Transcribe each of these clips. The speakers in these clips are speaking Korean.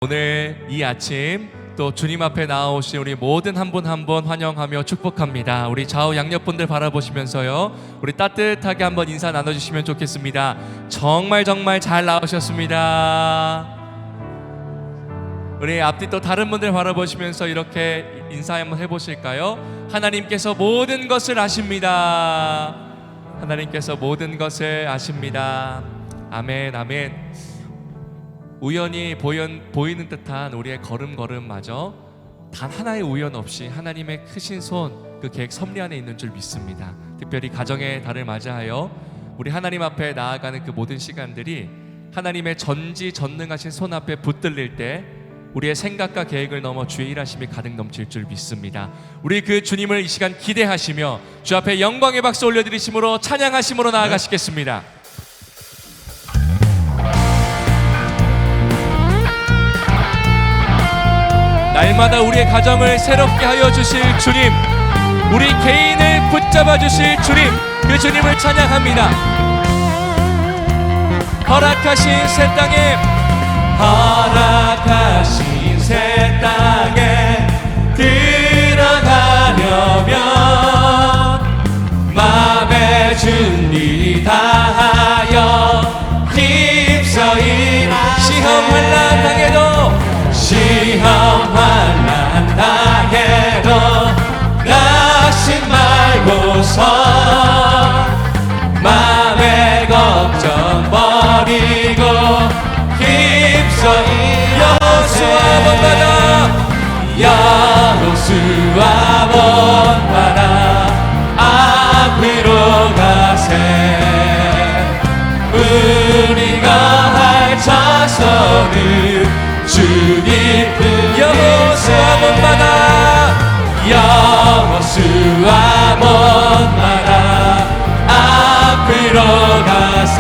오늘 이 아침 또 주님 앞에 나오신 우리 모든 한 분 한 분 환영하며 축복합니다. 우리 좌우 양옆분들 바라보시면서요, 우리 따뜻하게 한번 인사 나눠주시면 좋겠습니다. 정말 잘 나오셨습니다. 우리 앞뒤 또 다른 분들 바라보시면서 이렇게 인사 한번 해보실까요? 하나님께서 모든 것을 아십니다. 하나님께서 모든 것을 아십니다. 아멘, 아멘. 우연히 보이는 듯한 우리의 걸음마저 단 하나의 우연 없이 하나님의 크신 손, 그 계획 섭리 안에 있는 줄 믿습니다. 특별히 가정의 달을 맞이하여 우리 하나님 앞에 나아가는 그 모든 시간들이 하나님의 전지전능하신 손 앞에 붙들릴 때 우리의 생각과 계획을 넘어 주의 일하심이 가득 넘칠 줄 믿습니다. 우리 그 주님을 이 시간 기대하시며 주 앞에 영광의 박수 올려드리심으로 찬양하심으로 나아가시겠습니다. 날마다 우리의 가정을 새롭게 하여 주실 주님, 우리 개인을 붙잡아 주실 주님, 그 주님을 찬양합니다. 허락하신 새 땅에, 허락하신 새 땅에 들어가려면 마음의 준비 다하여 힘써이 시험 환난 당해도 시험 환난 당해도 낙심 말고서 마음의 걱정 버리고 힘써이 여호수아 본받아 여호수아 본받아 앞으로 가세 우리가 할 자손은 주님 여호수아 본받아 여호수아 본받아 앞으로 가세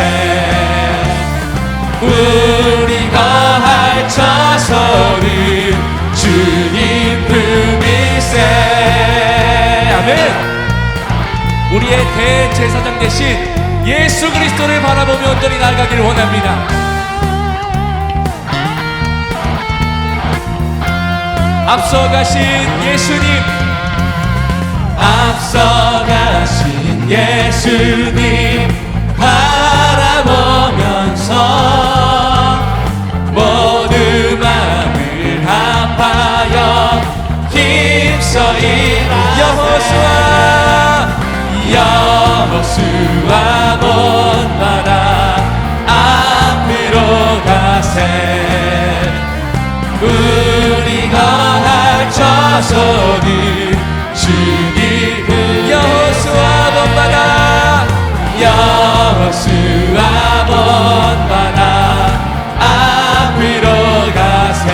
우리가 할 자손은 주님 품일세. 아멘. 우리의 대제사장 대신 예수 그리스도를 바라보며 온전히 나아가기를 원합니다. 앞서가신 예수님, 앞서가신 예수님 바라보면서 모든 마음을 합하여 힘써이 여호수아 본받아 앞으로 가세 우리가 할 자손은 주님 여호수아 본받아 여호수아 본받아 앞으로 가세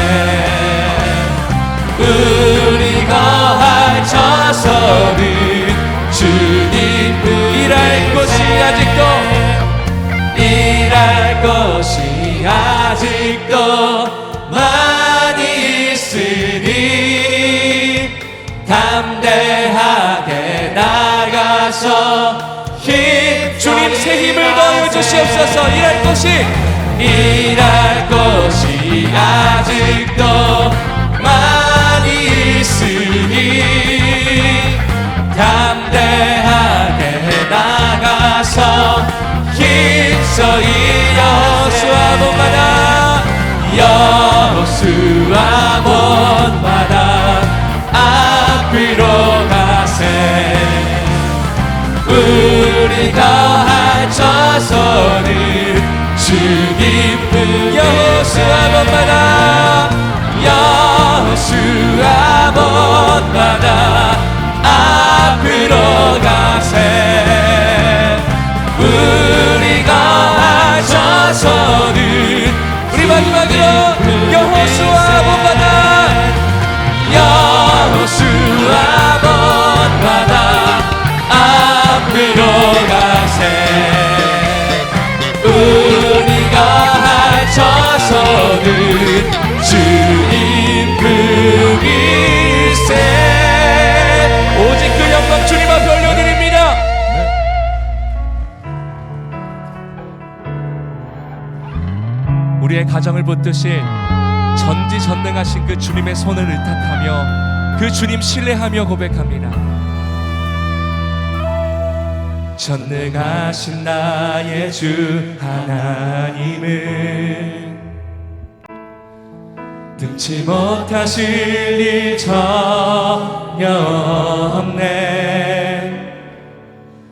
우리가 할 자손은 주님 일할 곳이 아직도 많이 있으니 담대하게 나가서 주님 새 힘을 더해 주시옵소서. 일할 곳이 아직도 많이 있으니 담대하게 나가서 힘써이 여호수아 본받아 여호수아 본받아 앞으로 가세 우리가 할 자손은 주님 여호수아 본받아 여호수아 본받아 앞으로 가세 우리가 할 자손은 우리 마지막으로 여호수아 본받아 여호수아 본받아 앞으로 가세 우리가 할 자손은 주님 품일세. 오직 그 영광 주님 앞에 올려드립니다. 우리의 가정을 붙드실 전지전능하신 그 주님의 손을 의탁하며 그 주님 신뢰하며 고백합니다. 전능하신 나의 주 하나님을 등치 못하실 일 전혀 없네.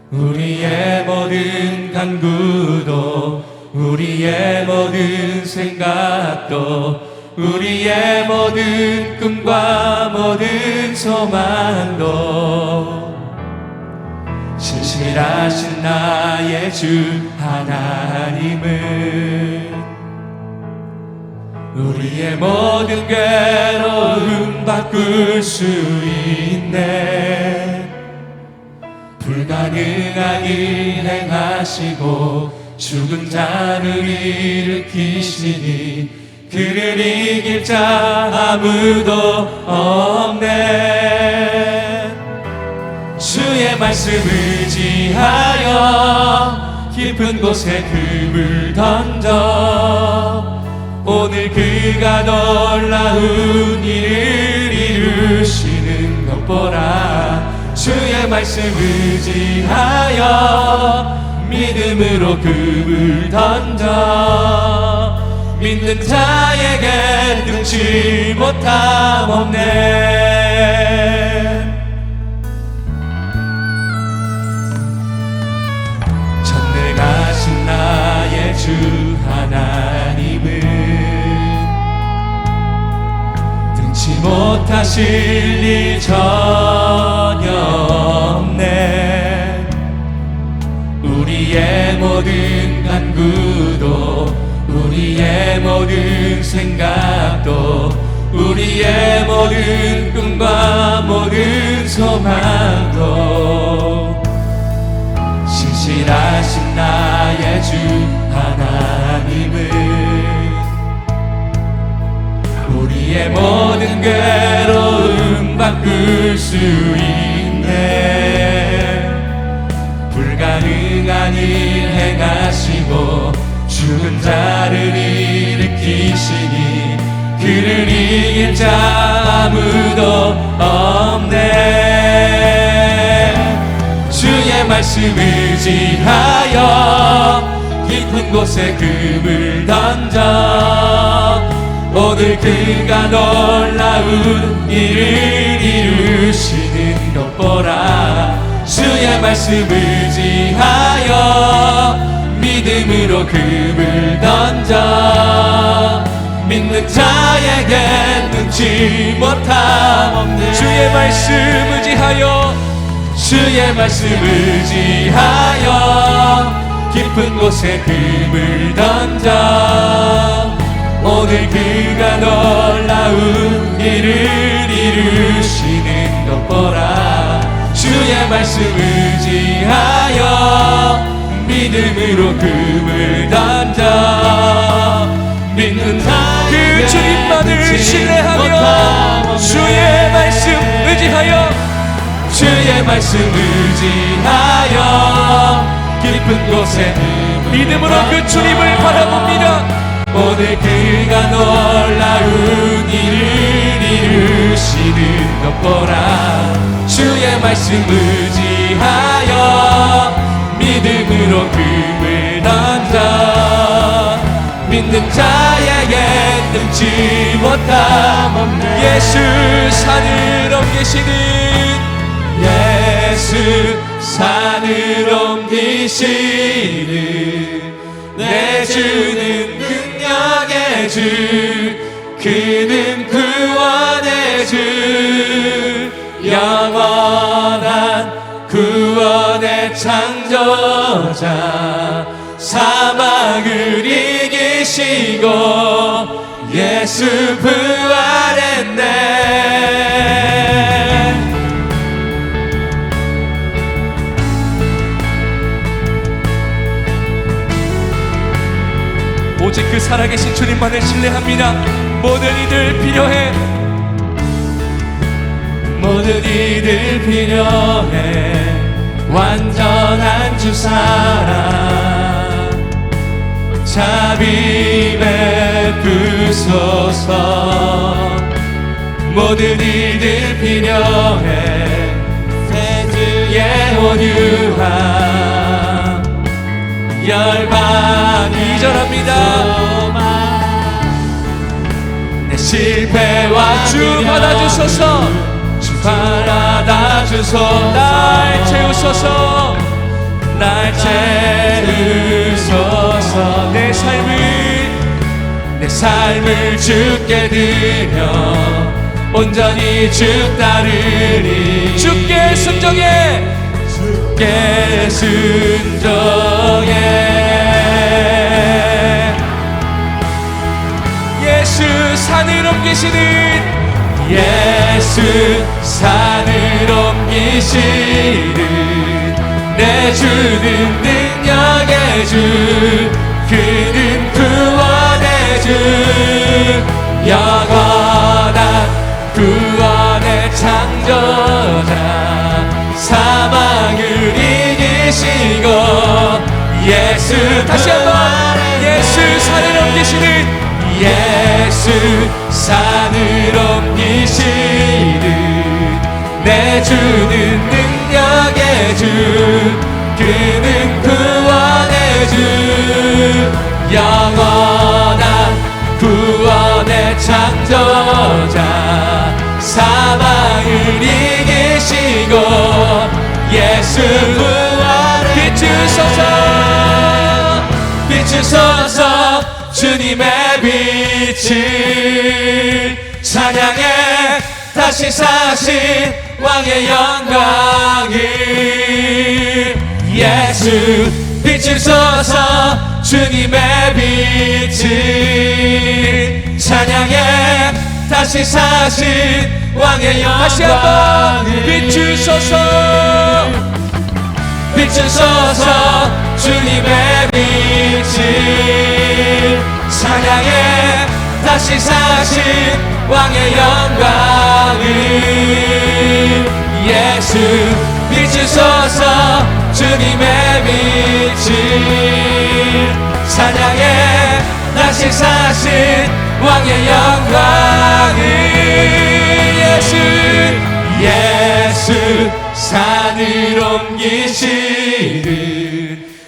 우리의 모든 간구도 우리의 모든 생각도 우리의 모든 꿈과 모든 소망도 신실하신 나의 주 하나님을 우리의 모든 괴로움 바꿀 수 있네. 불가능한 일 행하시고 죽은 자를 일으키시니 그를 이길 자 아무도 없네. 주의 말씀 의지하여 깊은 곳에 금을 던져 오늘 그가 놀라운 일을 이루시는 것 보라. 주의 말씀 의지하여 믿음으로 금을 던져 믿는 자에게 능치 못함 없네. 전능하신 나의 주 하나님은 등치 못하실 일 전혀 없네. 우리의 모든 간구도 우리의 모든 생각도 우리의 모든 꿈과 모든 소망도 신실하신 나의 주 하나님을 우리의 모든 괴로움 바꿀 수 있네. 불가능한 일 행하시고 죽은 자를 일으키시니 그를 이길 자 아무도 없네. 주의 말씀 의지하여 깊은 곳에 금을 던져 오늘 그가 놀라운 일을 이루시는 것 보라. 주의 말씀 의지하여 믿음으로 금을 던져 믿는 자에게 능치 못함 없네. 주의 말씀 의지하여 주의 말씀 의지하여 깊은 곳에 금을 던져 오늘 그가 놀라운 일을 이루시는 것 보라. 주의 말씀 의지하여 믿음으로 금을 던져 믿는 그 주님만을 신뢰하며 주의 말씀 의지하여 주의 말씀 의지하여 깊은 곳에 믿음으로 그 주님을 바라봅니다. 오늘 그가 놀라운 일을 이루시는 것 보라. 주의 말씀 의지하여 믿음으로 금을 던져 믿는 자에게 능치 못함 없네. 예수 산을 옮기시는 예수 산을 옮기시는 내 주는 능력의 주 그는 구원의 주 영원한 구원의 창조자 사망을 이기시고 예수 부활했네. 오직 그 살아계신 주님만을 신뢰합니다. 모든 이들 필요해 모든 이들 필요해 완전한 주 사랑 자비 베푸소서. 모든 이들 필요해 세주의 온유함 열방 2절합니다. 내 실패와 주 받아주소서. 주 받아주소서. 날 채우소서. 날 채우소서. 내 삶을 주께 드려 온전히 주 따르리. 주께 순종해. 주께 순종해. 예수 산을 옮기시는 예수 산을 옮기시는 내 주는 능력의 주. 그는 구원의 주. 영원한 구원의 창조자. 사망을 이기시고 예수. 다시 한번 예수 산을 옮기시는 예수 산을 옮기시는 내 주는 능력의 주. 그는 구원의 주. 영원한 구원의 창조자. 사망을 이기시고 예수 구원의 비추소서. 비추소서. 주님의 빛을 찬양해. 다시 사신 왕의 영광을 예수 비추소서. 주님의 빛을 찬양해. 다시 사신 왕의 영광을 다시 한번 비추소서. 비추소서. 주님의 빛을 찬양해. 다시 사신 왕의 영광을 예수 비추소서. 주님의 빛을 찬양해. 다시 사신 왕의 영광을 예수 산을 옮기시는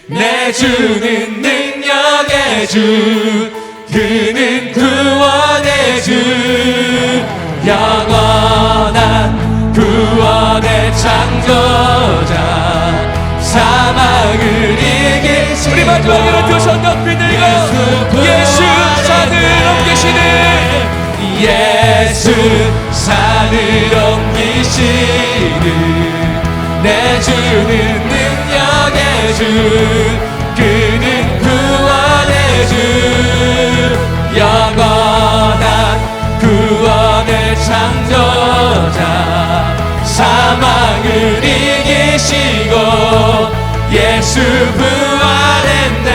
내 주는 능력의 주. 그는 구원의 주. 영원한 구원의 창조자. 사망을 이기시고 우리 마지막으로 두 손 높이 들고 예수 산을 옮기시는 예수 산을 옮기시는 내 주는 능력의 주. 그는 구원의 주. 영원한 구원의 창조자. 사망을 이기시고 예수 부활했네.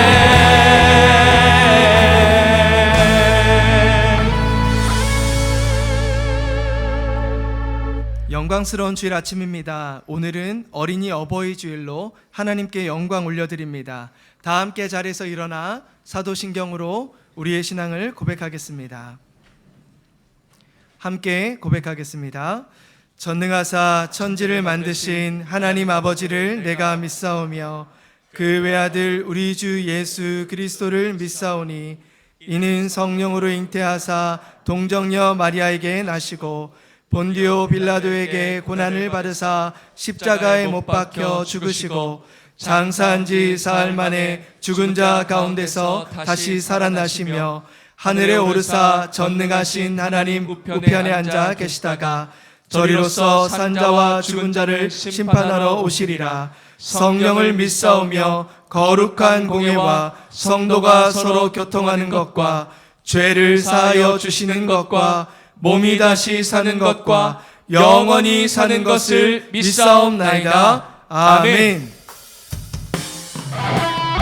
영광스러운 주일 아침입니다. 오늘은 어린이 어버이 주일로 하나님께 영광 올려드립니다. 다 함께 자리에서 일어나 사도신경으로 우리의 신앙을 고백하겠습니다. 함께 고백하겠습니다. 전능하사 천지를 만드신 하나님 아버지를 내가 믿사오며 그 외아들 우리 주 예수 그리스도를 믿사오니 이는 성령으로 잉태하사 동정녀 마리아에게 나시고 본디오 빌라도에게 고난을 받으사 십자가에 못 박혀 죽으시고 장사한 지 사흘 만에 죽은 자 가운데서 다시 살아나시며 하늘에 오르사 전능하신 하나님 우편에 앉아 계시다가 저리로서 산자와 죽은 자를 심판하러 오시리라. 성령을 믿사오며 거룩한 공예와 성도가 서로 교통하는 것과 죄를 사하여 주시는 것과 몸이 다시 사는 것과 영원히 사는 것을 믿사옵나이다. 아멘.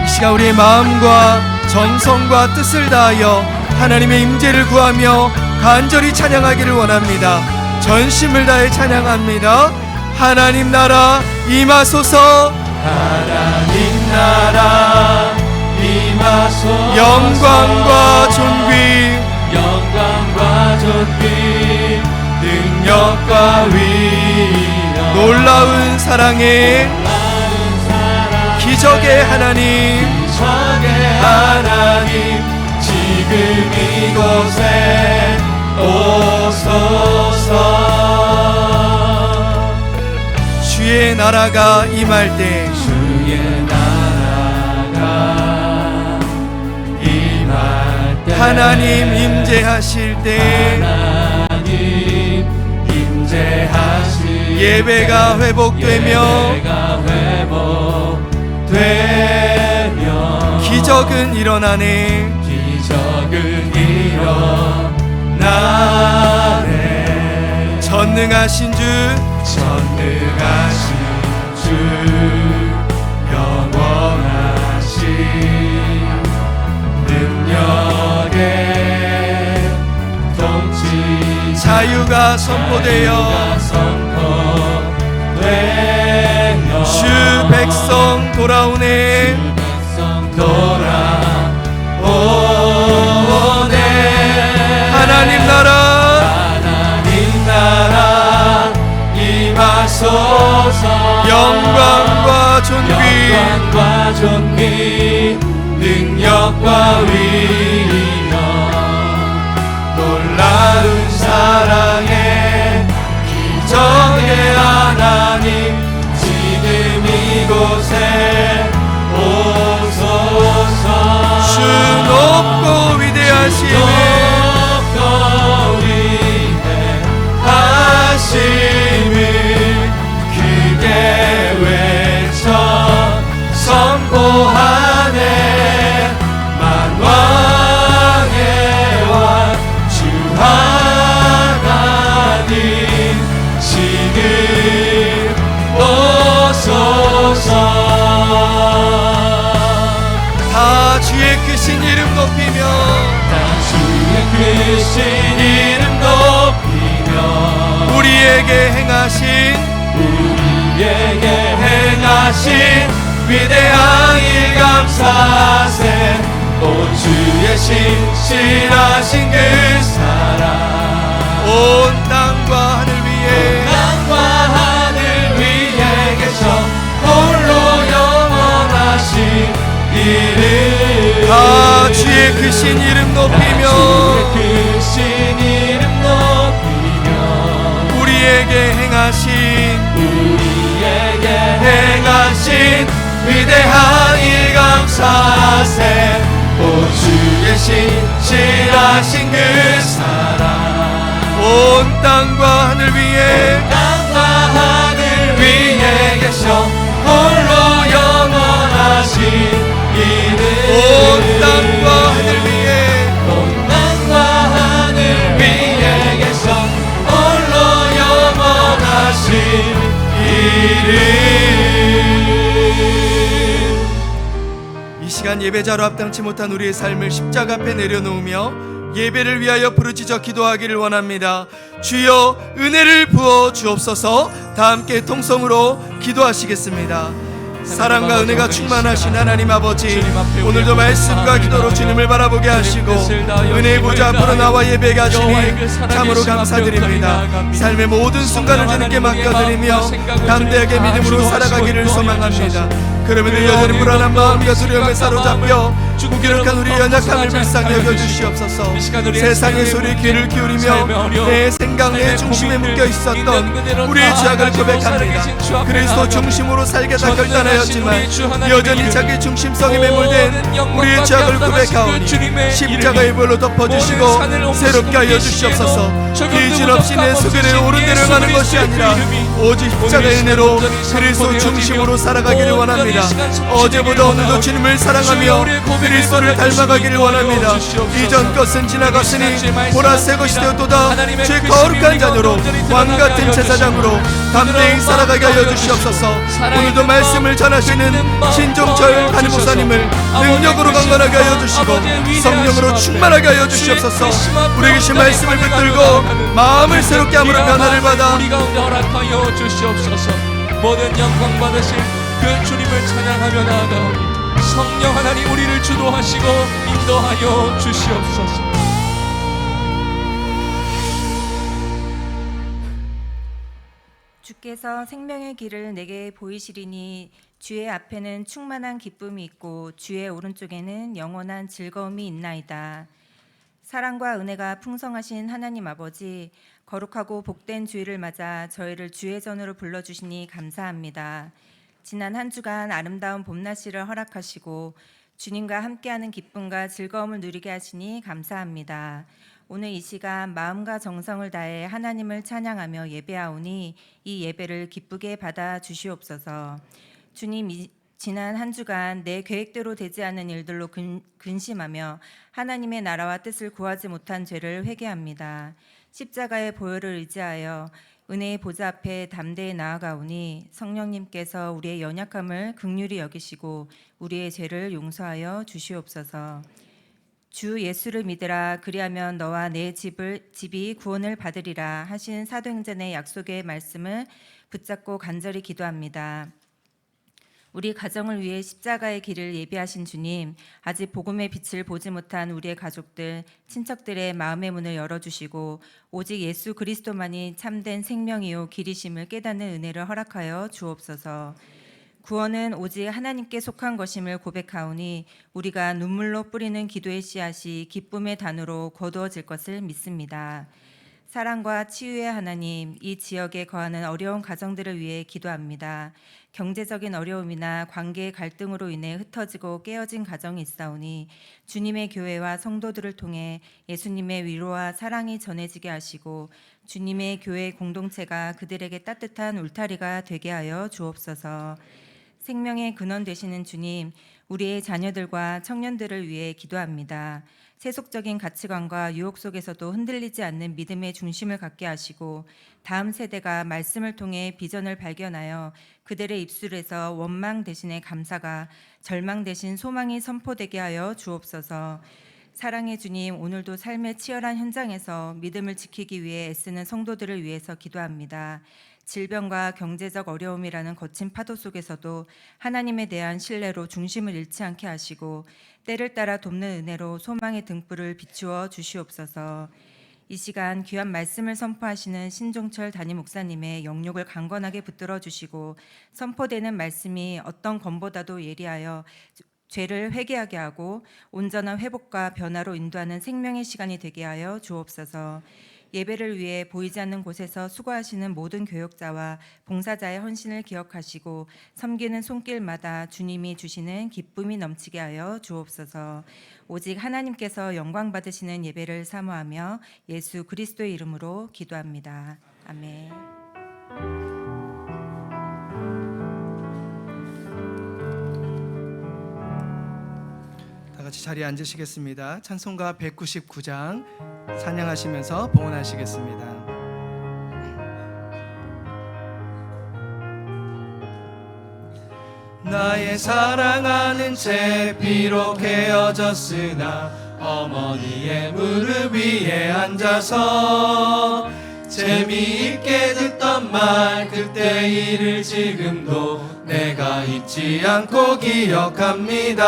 이 시간 우리의 마음과 정성과 뜻을 다하여 하나님의 임재를 구하며 간절히 찬양하기를 원합니다. 전심을 다해 찬양합니다. 하나님 나라 임하소서. 하나님 나라 임하소서. 영광과 존귀 영광과 존귀 능력과 위력 놀라운 사랑의 기적의 하나님 기적의 하나님 지금 이곳에 오소서. 주의 나라가 임할 때 주의 나라가 임할 때 하나님 임재하실 때 하나님 임재하실 예배가 회복되며 예배가 회복되며 기적은 일어나네. 기적은 일어나네. 전능하신 주 전능하신 주 영원하신 능력의 통치 자유가 선포되어 선포되어 주 백성 돌아오네. 돌아오네. 하나님 나라 하나님 나라 임하소서. 영광과 존귀 영광과 존귀 능력과 위력 놀라운 사랑의 기적의 하나님 지금 이곳에 오소서. 주 높고 위대하심에 높고 위대하심을 크게 외쳐 선포하네. 만왕의 왕 주 하나님 지금 오소서. 다 주의 크신 이름 높이며 주의 크신 이름 높이며 우리에게 행하신 우리에게 행하신 위대한 일 감사세. 오 주의 신실하신 그 사랑 온 땅과 하늘 위에 땅과 하늘 위에 계셔 홀로 영원하신 이름. 다 주의 크신 이름 높이며 크신 이름 높이며 우리에게 행하신 우리에게 행하신 위대한 일 감사세. 오 주의 신실하신 그 사랑 온 땅과 하늘 위에 땅과 하늘 위에 계셔 홀로 영원하신 이름. 온 땅과 하늘 위에 온 땅과 하늘 위에 계셔 홀로 영원하신 이름. 이 시간 예배자로 합당치 못한 우리의 삶을 십자가 앞에 내려놓으며 예배를 위하여 부르짖어 기도하기를 원합니다. 주여 은혜를 부어 주옵소서. 다 함께 통성으로 기도하시겠습니다. 사랑과 은혜가 충만하신 하나님 아버지, 오늘도 말씀과 기도로 주님을 바라보게 하시고 은혜의 보좌 앞으로 나와 예배가 하시니 참으로 감사드립니다. 삶의 모든 순간을 주님께 맡겨드리며 담대하게 믿음으로 살아가기를 소망합니다. 그러면 여전히 불안한 마음과 두려움에 사로잡혀 무기력한 우리 연약함을 불쌍히 여겨주시옵소서. 세상의 소리에 귀를 기울이며 내 생각, 내 중심에 묶여 있었던 우리의 죄악을 고백합니다. 그리스도 중심으로 살겠다 결단하였지만 여전히 자기 중심성에 매몰된 우리의 죄악을 고백하오니 십자가의 볼로 덮어주시고 새롭게 하여 주시옵소서. 기준 없이 내 속에를 옳은 대로 가는 것이 아니라 오직 십자가의 은혜로 그리스도 중심으로 살아가기를 원합니다. 어제보다 오늘도 주님을 사랑하며 그리스도를 닮아가기를 원합니다. 이전 것은 지나갔으니 보라 새 것이 되었도다. 주의 거룩한 자녀로 왕같은 제사장으로 담대히 살아가게 하여 주시옵소서. 오늘도 말씀을 전하시는 신종철 담임 목사님을 능력으로 강건하게 하여 주시고 성령으로 충만하게 하여 주시옵소서. 우리 계신 말씀을 붙들고 마음을 새롭게 함으로 변화를 받아 우리 가운데 허락하여 주시옵소서. 모든 영광 받으신 그 주님을 찬양하며 나아가오니 성령 하나님 우리를 주도하시고 인도하여 주시옵소서. 주께서 생명의 길을 내게 보이시리니 주의 앞에는 충만한 기쁨이 있고 주의 오른쪽에는 영원한 즐거움이 있나이다. 사랑과 은혜가 풍성하신 하나님 아버지, 거룩하고 복된 주일을 맞아 저희를 주의 전으로 불러주시니 감사합니다. 지난 한 주간 아름다운 봄날씨를 허락하시고 주님과 함께하는 기쁨과 즐거움을 누리게 하시니 감사합니다. 오늘 이 시간 마음과 정성을 다해 하나님을 찬양하며 예배하오니 이 예배를 기쁘게 받아 주시옵소서. 주님, 지난 한 주간 내 계획대로 되지 않는 일들로 근심하며 하나님의 나라와 뜻을 구하지 못한 죄를 회개합니다. 십자가의 보혈을 의지하여 은혜의 보좌 앞에 담대히 나아가오니 성령님께서 우리의 연약함을 긍휼히 여기시고 우리의 죄를 용서하여 주시옵소서. 주 예수를 믿으라, 그리하면 너와 내 집이 구원을 받으리라 하신 사도행전의 약속의 말씀을 붙잡고 간절히 기도합니다. 우리 가정을 위해 십자가의 길을 예비하신 주님, 아직 복음의 빛을 보지 못한 우리의 가족들, 친척들의 마음의 문을 열어주시고 오직 예수 그리스도만이 참된 생명이요 길이심을 깨닫는 은혜를 허락하여 주옵소서. 구원은 오직 하나님께 속한 것임을 고백하오니 우리가 눈물로 뿌리는 기도의 씨앗이 기쁨의 단으로 거두어질 것을 믿습니다. 사랑과 치유의 하나님, 이 지역에 거하는 어려운 가정들을 위해 기도합니다. 경제적인 어려움이나 관계의 갈등으로 인해 흩어지고 깨어진 가정이 있사오니 주님의 교회와 성도들을 통해 예수님의 위로와 사랑이 전해지게 하시고 주님의 교회 공동체가 그들에게 따뜻한 울타리가 되게 하여 주옵소서. 생명의 근원 되시는 주님, 우리의 자녀들과 청년들을 위해 기도합니다. 세속적인 가치관과 유혹 속에서도 흔들리지 않는 믿음의 중심을 갖게 하시고 다음 세대가 말씀을 통해 비전을 발견하여 그들의 입술에서 원망 대신에 감사가, 절망 대신 소망이 선포되게 하여 주옵소서. 사랑의 주님, 오늘도 삶의 치열한 현장에서 믿음을 지키기 위해 애쓰는 성도들을 위해서 기도합니다. 질병과 경제적 어려움이라는 거친 파도 속에서도 하나님에 대한 신뢰로 중심을 잃지 않게 하시고 때를 따라 돕는 은혜로 소망의 등불을 비추어 주시옵소서. 이 시간 귀한 말씀을 선포하시는 신종철 담임 목사님의 영육을 강건하게 붙들어 주시고 선포되는 말씀이 어떤 검보다도 예리하여 죄를 회개하게 하고 온전한 회복과 변화로 인도하는 생명의 시간이 되게 하여 주옵소서. 예배를 위해 보이지 않는 곳에서 수고하시는 모든 교역자와 봉사자의 헌신을 기억하시고 섬기는 손길마다 주님이 주시는 기쁨이 넘치게 하여 주옵소서. 오직 하나님께서 영광 받으시는 예배를 사모하며 예수 그리스도의 이름으로 기도합니다. 아멘. 다 같이 자리에 앉으시겠습니다. 찬송가 199장 찬양하시면서 봉헌하시겠습니다. 나의 사랑하는 채 비록 헤어졌으나 어머니의 무릎 위에 앉아서 재미있게 듣던 말 그때 일을 지금도 내가 잊지 않고 기억합니다.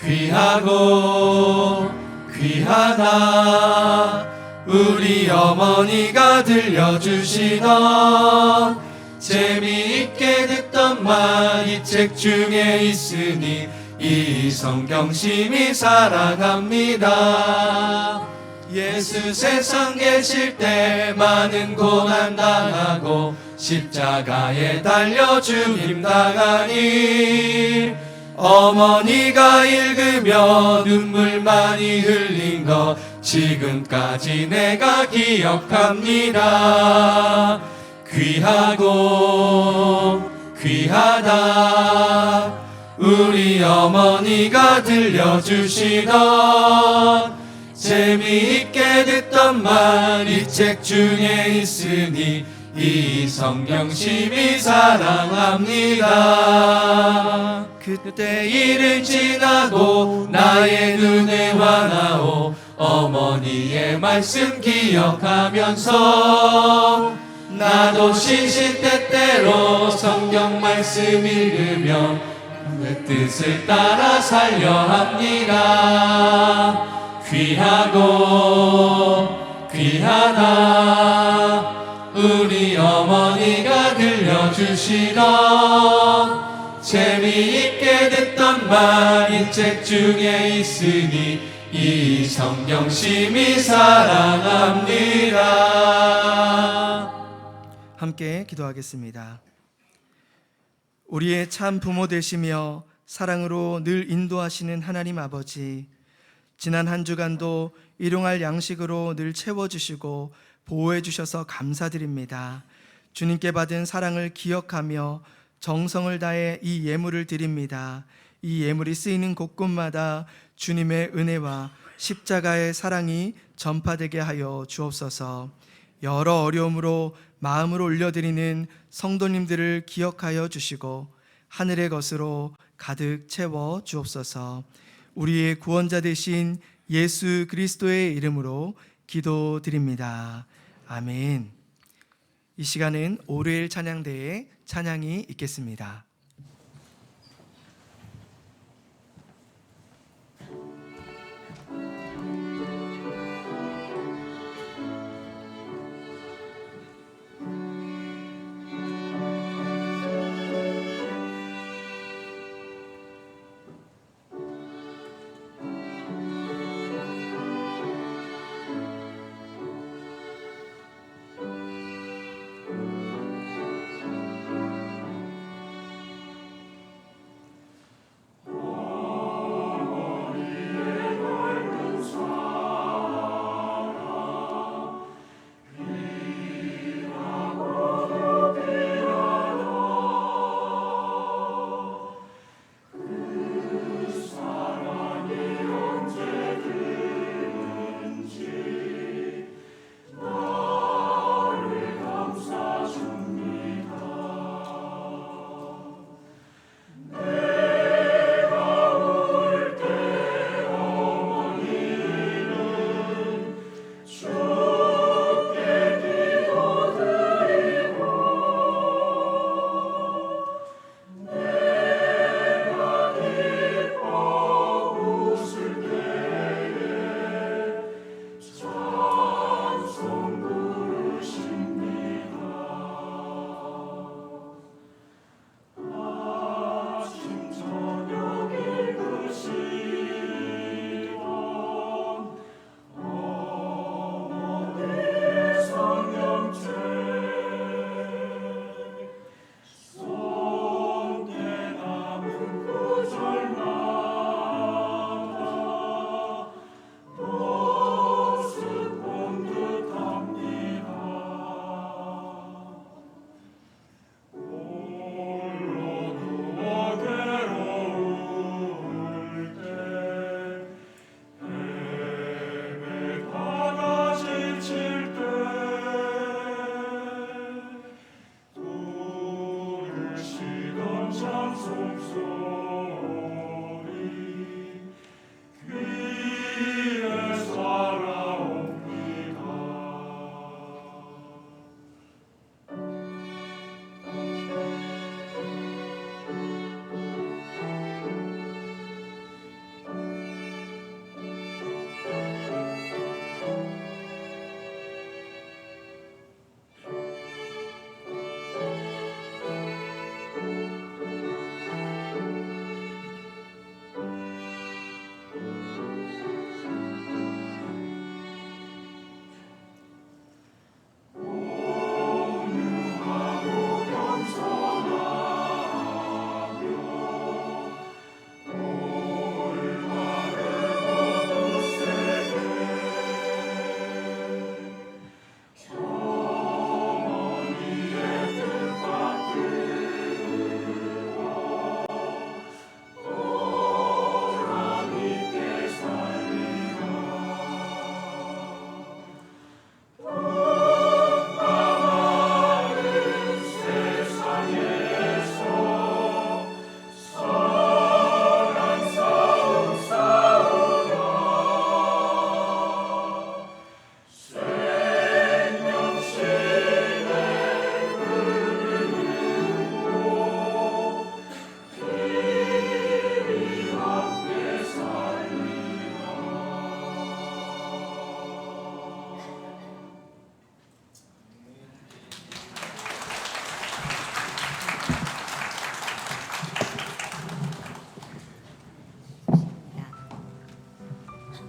귀하고 귀하다 우리 어머니가 들려주시던 재미있게 듣던 말 이 책 중에 있으니 이 성경 심히 사랑합니다. 예수 세상 계실 때 많은 고난 당하고 십자가에 달려 죽임 당하니 어머니가 읽으며 눈물 많이 흘린 거 지금까지 내가 기억합니다. 귀하고 귀하다 우리 어머니가 들려주시던 재미있게 듣던 말 이 책 중에 있으니 이 성경 심히 사랑합니다. 그때 일은 지나고 나의 눈에 환하오 어머니의 말씀 기억하면서 나도 시시때때로 성경 말씀 읽으며 내 뜻을 따라 살려 합니다. 귀하고 귀하다 우리 어머니가 들려주시던 재미있게 듣던 만인책 중에 있으니 이 성경 심히 사랑합니다. 함께 기도하겠습니다. 우리의 참 부모 되시며 사랑으로 늘 인도하시는 하나님 아버지, 지난 한 주간도 일용할 양식으로 늘 채워주시고 보호해 주셔서 감사드립니다. 주님께 받은 사랑을 기억하며 정성을 다해 이 예물을 드립니다. 이 예물이 쓰이는 곳곳마다 주님의 은혜와 십자가의 사랑이 전파되게 하여 주옵소서. 여러 어려움으로 마음을 올려드리는 성도님들을 기억하여 주시고 하늘의 것으로 가득 채워 주옵소서. 우리의 구원자 되신 예수 그리스도의 이름으로 기도드립니다. 아멘. 이 시간은 오르엘 찬양대의 찬양이 있겠습니다.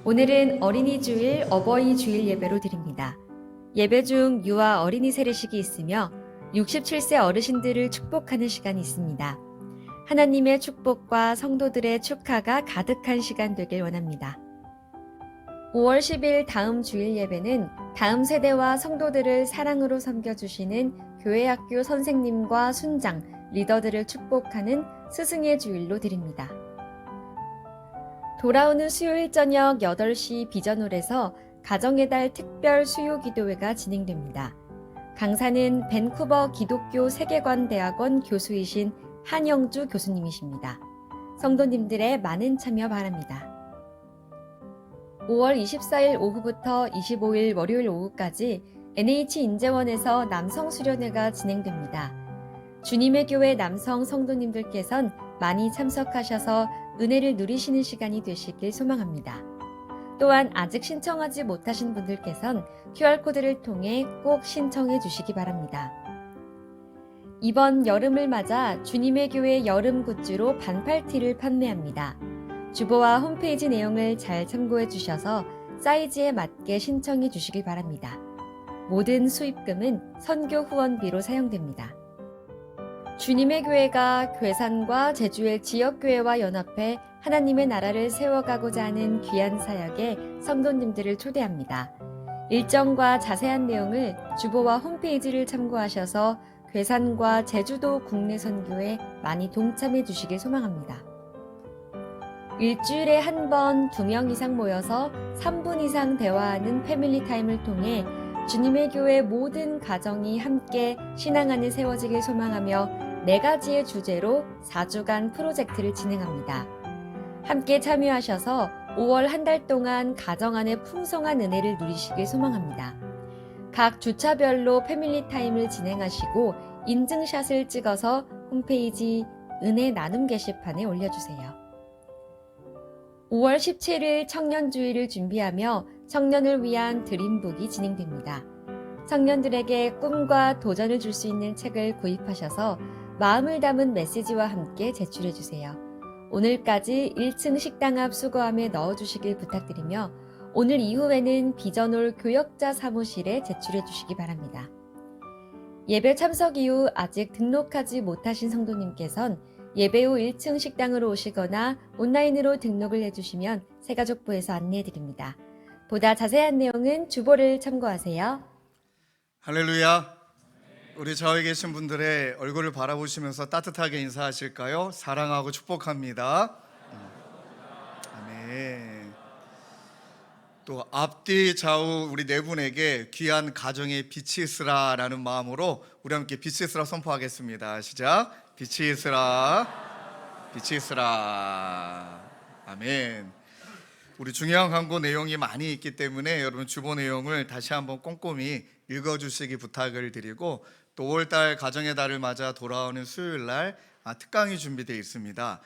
오늘은 어린이 주일, 어버이 주일 예배로 드립니다. 예배 중 유아 어린이 세례식이 있으며 67세 어르신들을 축복하는 시간이 있습니다. 하나님의 축복과 성도들의 축하가 가득한 시간 되길 원합니다. 5월 10일 다음 주일 예배는 다음 세대와 성도들을 사랑으로 섬겨주시는 교회학교 선생님과 순장, 리더들을 축복하는 스승의 주일로 드립니다. 돌아오는 수요일 저녁 8시 비전홀에서 가정의 달 특별 수요 기도회가 진행됩니다. 강사는 밴쿠버 기독교 세계관대학원 교수이신 한영주 교수님이십니다. 성도님들의 많은 참여 바랍니다. 5월 24일 오후부터 25일 월요일 오후까지 NH인재원에서 남성 수련회가 진행됩니다. 주님의 교회 남성 성도님들께선 많이 참석하셔서 은혜를 누리시는 시간이 되시길 소망합니다. 또한 아직 신청하지 못하신 분들께선 QR코드를 통해 꼭 신청해 주시기 바랍니다. 이번 여름을 맞아 주님의 교회 여름 굿즈로 반팔티를 판매합니다. 주보와 홈페이지 내용을 잘 참고해 주셔서 사이즈에 맞게 신청해 주시길 바랍니다. 모든 수입금은 선교 후원비로 사용됩니다. 주님의 교회가 괴산과 제주의 지역교회와 연합해 하나님의 나라를 세워가고자 하는 귀한 사역에 성도님들을 초대합니다. 일정과 자세한 내용을 주보와 홈페이지를 참고하셔서 괴산과 제주도 국내 선교에 많이 동참해 주시길 소망합니다. 일주일에 한 번 2명 이상 모여서 3분 이상 대화하는 패밀리 타임을 통해 주님의 교회 모든 가정이 함께 신앙 안에 세워지길 소망하며 4가지의 주제로 4주간 프로젝트를 진행합니다. 함께 참여하셔서 5월 한 달 동안 가정 안에 풍성한 은혜를 누리시길 소망합니다. 각 주차별로 패밀리 타임을 진행하시고 인증샷을 찍어서 홈페이지 은혜 나눔 게시판에 올려주세요. 5월 17일 청년주의를 준비하며 청년을 위한 드림북이 진행됩니다. 청년들에게 꿈과 도전을 줄 수 있는 책을 구입하셔서 마음을 담은 메시지와 함께 제출해주세요. 오늘까지 1층 식당 앞 수거함에 넣어주시길 부탁드리며 오늘 이후에는 비전홀 교역자 사무실에 제출해주시기 바랍니다. 예배 참석 이후 아직 등록하지 못하신 성도님께선 예배 후 1층 식당으로 오시거나 온라인으로 등록을 해주시면 새가족부에서 안내해드립니다. 보다 자세한 내용은 주보를 참고하세요. 할렐루야. 우리 좌우에 계신 분들의 얼굴을 바라보시면서 따뜻하게 인사하실까요? 사랑하고 축복합니다. 아멘. 또 앞뒤 좌우 우리 네 분에게 귀한 가정의 빛이 있으라라는 마음으로 우리 함께 빛이 있으라 선포하겠습니다. 시작. 빛이 있으라. 빛이 있으라. 아멘. 우리 중요한 광고 내용이 많이 있기 때문에 여러분 주보 내용을 다시 한번 꼼꼼히 읽어주시기 부탁을 드리고 또 5월달 가정의 달을 맞아 돌아오는 수요일날 특강이 준비되어 있습니다.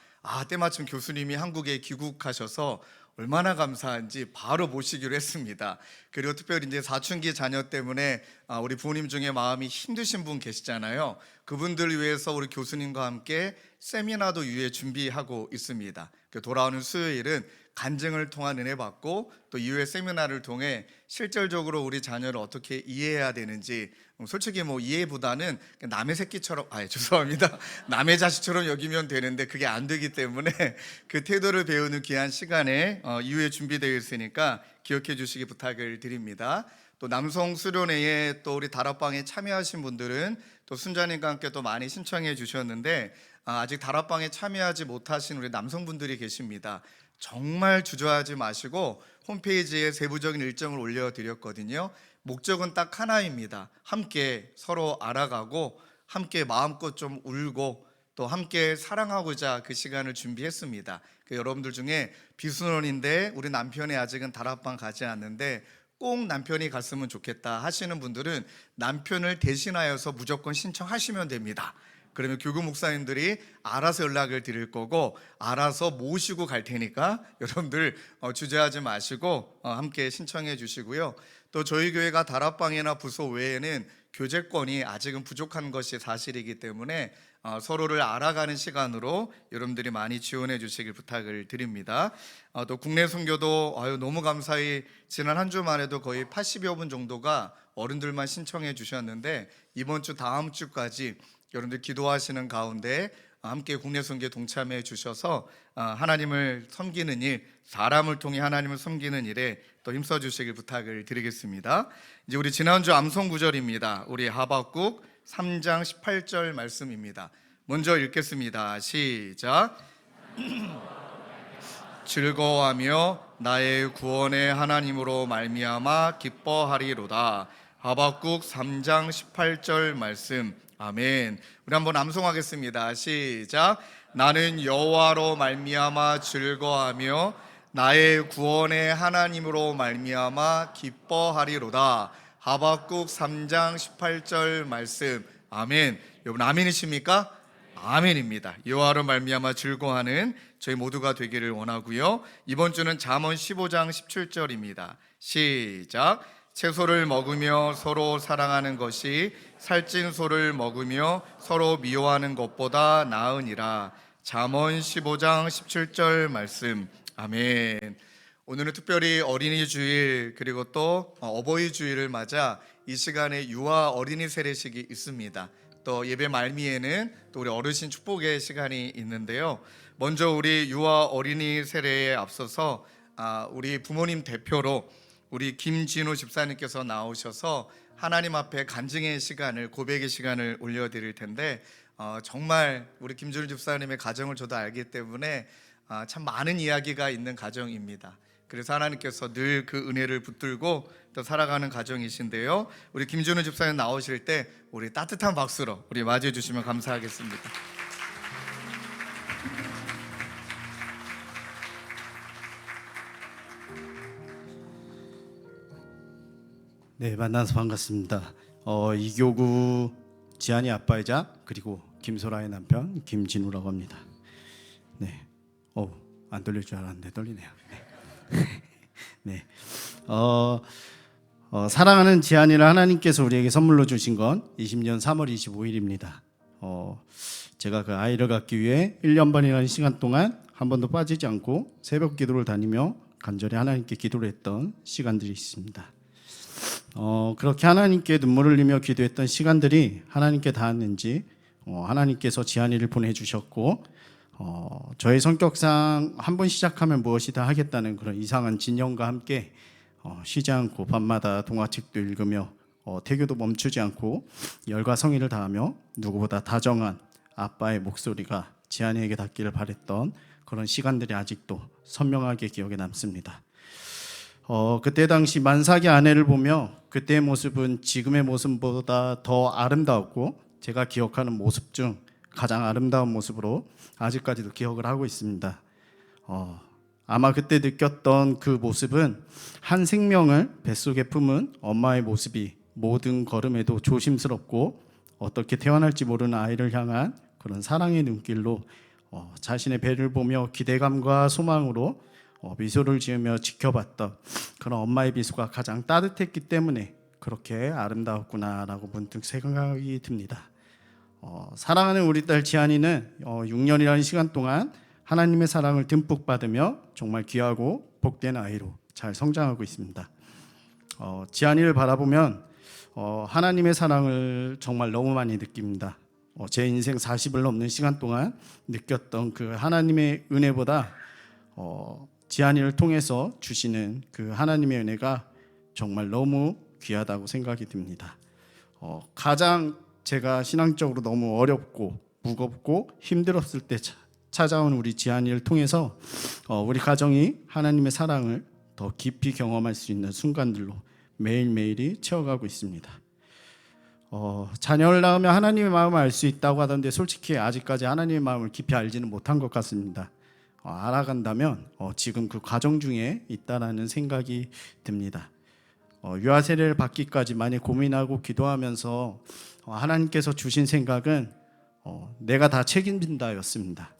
때마침 교수님이 한국에 귀국하셔서 얼마나 감사한지 바로 모시기로 했습니다. 그리고 특별히 이제 사춘기 자녀 때문에 우리 부모님 중에 마음이 힘드신 분 계시잖아요. 그분들을 위해서 우리 교수님과 함께 세미나도 유예 준비하고 있습니다. 돌아오는 수요일은 간증을 통한 은혜 받고 또 이후에 세미나를 통해 실질적으로 우리 자녀를 어떻게 이해해야 되는지 솔직히 이해보다는 남의 새끼처럼 죄송합니다. 남의 자식처럼 여기면 되는데 그게 안 되기 때문에 그 태도를 배우는 귀한 시간에 이후에 준비되어 있으니까 기억해 주시기 부탁을 드립니다. 또 남성 수련회에 또 우리 다락방에 참여하신 분들은 또 순자님과 함께 또 많이 신청해 주셨는데 아직 다락방에 참여하지 못하신 우리 남성분들이 계십니다. 정말 주저하지 마시고 홈페이지에 세부적인 일정을 올려드렸거든요. 목적은 딱 하나입니다. 함께 서로 알아가고 함께 마음껏 좀 울고 또 함께 사랑하고자 그 시간을 준비했습니다. 여러분들 중에 비순원인데 우리 남편이 아직은 다락방 가지 않는데 꼭 남편이 갔으면 좋겠다 하시는 분들은 남편을 대신하여서 무조건 신청하시면 됩니다. 그러면 교구 목사님들이 알아서 연락을 드릴 거고 알아서 모시고 갈 테니까 여러분들 주저하지 마시고 함께 신청해 주시고요. 또 저희 교회가 다락방이나 부서 외에는 교제권이 아직은 부족한 것이 사실이기 때문에 서로를 알아가는 시간으로 여러분들이 많이 지원해 주시길 부탁을 드립니다. 또 국내 선교도 너무 감사히 지난 한 주만 해도 거의 80여 분 정도가 어른들만 신청해 주셨는데, 이번 주 다음 주까지 여러분들 기도하시는 가운데 함께 국내 선교에 동참해 주셔서 하나님을 섬기는 일, 사람을 통해 하나님을 섬기는 일에 또 힘써 주시길 부탁을 드리겠습니다. 이제 우리 지난주 암송 구절입니다. 우리 하박국 3장 18절 말씀입니다. 먼저 읽겠습니다. 시작. 즐거워하며 나의 구원의 하나님으로 말미암아 기뻐하리로다. 하박국 3장 18절 말씀. 아멘. 우리 한번 암송하겠습니다. 시작. 나는 여호와로 말미암아 즐거워하며 나의 구원의 하나님으로 말미암아 기뻐하리로다. 하박국 3장 18절 말씀. 아멘. 여러분 아멘이십니까? 아멘입니다. 여호와로 말미암아 즐거워하는 저희 모두가 되기를 원하고요. 이번 주는 잠언 15장 17절입니다. 시작. 채소를 먹으며 서로 사랑하는 것이 살찐 소를 먹으며 서로 미워하는 것보다 나으니라. 잠언 15장 17절 말씀. 아멘. 오늘은 특별히 어린이 주일 그리고 또 어버이 주일을 맞아 이 시간에 유아 어린이 세례식이 있습니다. 또 예배 말미에는 또 우리 어르신 축복의 시간이 있는데요. 먼저 우리 유아 어린이 세례에 앞서서 우리 부모님 대표로 우리 김진우 집사님께서 나오셔서 하나님 앞에 간증의 시간을, 고백의 시간을 올려드릴 텐데, 정말 우리 김진우 집사님의 가정을 저도 알기 때문에 참 많은 이야기가 있는 가정입니다. 그래서 하나님께서 늘 그 은혜를 붙들고 또 살아가는 가정이신데요. 우리 김진우 집사님 나오실 때 우리 따뜻한 박수로 우리 맞이해 주시면 감사하겠습니다. 네, 만나서 반갑습니다. 이교구 지한이 아빠이자 그리고 김소라의 남편 김진우라고 합니다. 네, 안 떨릴 줄 알았는데 떨리네요. 네, 사랑하는 지한이를 하나님께서 우리에게 선물로 주신 건 20년 3월 25일입니다. 제가 그 아이를 갖기 위해 1년 반이라는 시간 동안 한 번도 빠지지 않고 새벽 기도를 다니며 간절히 하나님께 기도를 했던 시간들이 있습니다. 그렇게 하나님께 눈물을 흘리며 기도했던 시간들이 하나님께 닿았는지 하나님께서 지한이를 보내주셨고, 저의 성격상 한 번 시작하면 무엇이다 하겠다는 그런 이상한 진영과 함께 쉬지 않고 밤마다 동화책도 읽으며 태교도 멈추지 않고 열과 성의를 다하며 누구보다 다정한 아빠의 목소리가 지한이에게 닿기를 바랬던 그런 시간들이 아직도 선명하게 기억에 남습니다. 그때 당시 만삭의 아내를 보며 그때의 모습은 지금의 모습보다 더 아름다웠고, 제가 기억하는 모습 중 가장 아름다운 모습으로 아직까지도 기억을 하고 있습니다. 아마 그때 느꼈던 그 모습은 한 생명을 뱃속에 품은 엄마의 모습이 모든 걸음에도 조심스럽고 어떻게 태어날지 모르는 아이를 향한 그런 사랑의 눈길로 자신의 배를 보며 기대감과 소망으로 미소를 지으며 지켜봤던 그런 엄마의 미소가 가장 따뜻했기 때문에 그렇게 아름다웠구나라고 문득 생각이 듭니다. 사랑하는 우리 딸 지한이는 6년이라는 시간 동안 하나님의 사랑을 듬뿍 받으며 정말 귀하고 복된 아이로 잘 성장하고 있습니다. 지한이를 바라보면 하나님의 사랑을 정말 너무 많이 느낍니다. 제 인생 40을 넘는 시간 동안 느꼈던 그 하나님의 은혜보다 지한이를 통해서 주시는 그 하나님의 은혜가 정말 너무 귀하다고 생각이 듭니다. 가장 제가 신앙적으로 너무 어렵고 무겁고 힘들었을 때 찾아온 우리 지한이를 통해서 우리 가정이 하나님의 사랑을 더 깊이 경험할 수 있는 순간들로 매일매일이 채워가고 있습니다. 자녀를 낳으면 하나님의 마음을 알 수 있다고 하던데 솔직히 아직까지 하나님의 마음을 깊이 알지는 못한 것 같습니다. 알아간다면 지금 그 과정 중에 있다라는 생각이 듭니다. 유아 세례를 받기까지 많이 고민하고 기도하면서 하나님께서 주신 생각은 내가 다 책임진다였습니다.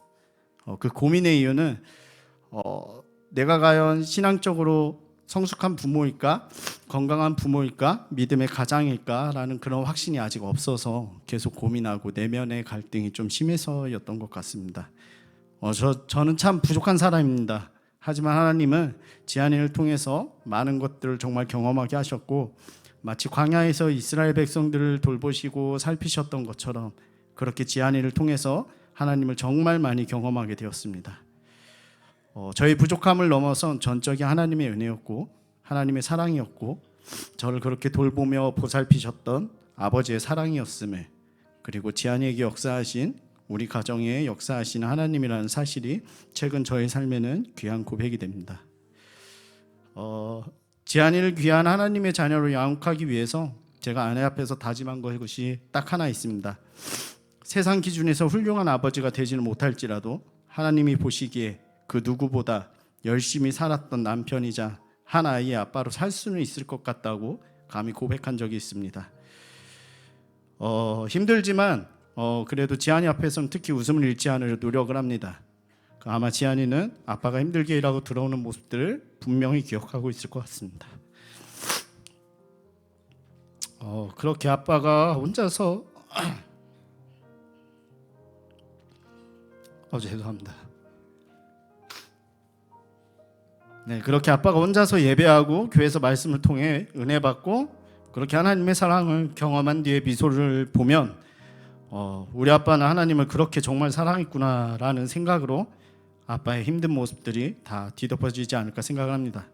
그 고민의 이유는 내가 과연 신앙적으로 성숙한 부모일까, 건강한 부모일까, 믿음의 가장일까라는 그런 확신이 아직 없어서 계속 고민하고 내면의 갈등이 좀 심해서였던 것 같습니다. 저는 참 부족한 사람입니다. 하지만 하나님은 지한이를 통해서 많은 것들을 정말 경험하게 하셨고, 마치 광야에서 이스라엘 백성들을 돌보시고 살피셨던 것처럼 그렇게 지한이를 통해서 하나님을 정말 많이 경험하게 되었습니다. 저의 부족함을 넘어선 전적인 하나님의 은혜였고 하나님의 사랑이었고, 저를 그렇게 돌보며 보살피셨던 아버지의 사랑이었음을, 그리고 지한이에게 역사하신, 우리 가정에 역사하시는 하나님이라는 사실이 최근 저의 삶에는 귀한 고백이 됩니다. 지한이를 귀한 하나님의 자녀로 양육하기 위해서 제가 아내 앞에서 다짐한 것이 딱 하나 있습니다. 세상 기준에서 훌륭한 아버지가 되지는 못할지라도 하나님이 보시기에 그 누구보다 열심히 살았던 남편이자 한 아이의 아빠로 살 수는 있을 것 같다고 감히 고백한 적이 있습니다. 힘들지만 그래도 지한이 앞에서는 특히 웃음을 잃지 않으려 노력을 합니다. 아마 지한이는 아빠가 힘들게 일하고 들어오는 모습들을 분명히 기억하고 있을 것 같습니다. 그렇게 아빠가 혼자서 죄송합니다. 네, 그렇게 아빠가 혼자서 예배하고 교회에서 말씀을 통해 은혜 받고 그렇게 하나님의 사랑을 경험한 뒤에 미소를 보면 우리 아빠는 하나님을 그렇게 정말 사랑했구나라는 생각으로 아빠의 힘든 모습들이 다 뒤덮어지지 않을까 생각을 합니다.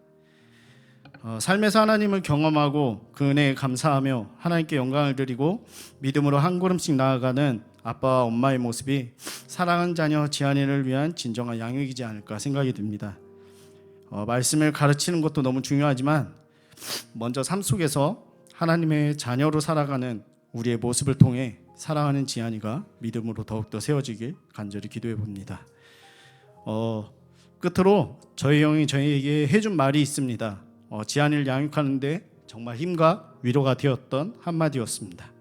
삶에서 하나님을 경험하고 그 은혜에 감사하며 하나님께 영광을 드리고 믿음으로 한 걸음씩 나아가는 아빠와 엄마의 모습이 사랑하는 자녀 지한이를 위한 진정한 양육이지 않을까 생각이 듭니다. 말씀을 가르치는 것도 너무 중요하지만 먼저 삶 속에서 하나님의 자녀로 살아가는 우리의 모습을 통해 사랑하는 지한이가 믿음으로 더욱더 세워지길 간절히 기도해 봅니다. 끝으로 저희 형이 저희에게 해준 말이 있습니다. 지한이를 양육하는데 정말 힘과 위로가 되었던 한마디였습니다.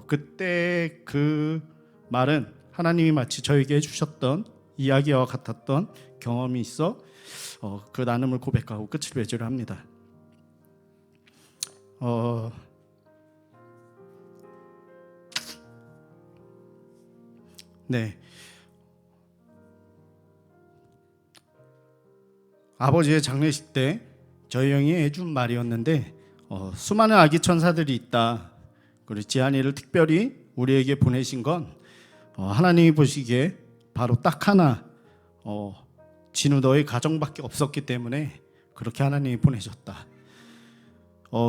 그때 그 말은 하나님이 마치 저에게 해주셨던 이야기와 같았던 경험이 있어 그 나눔을 고백하고 끝을 맺으려 합니다. 네, 아버지의 장례식 때 저희 형이 해준 말이었는데 수많은 아기 천사들이 있다. 그리고 지한이를 특별히 우리에게 보내신 건 하나님이 보시기에 바로 딱 하나 진우 너의 가정밖에 없었기 때문에 그렇게 하나님이 보내셨다.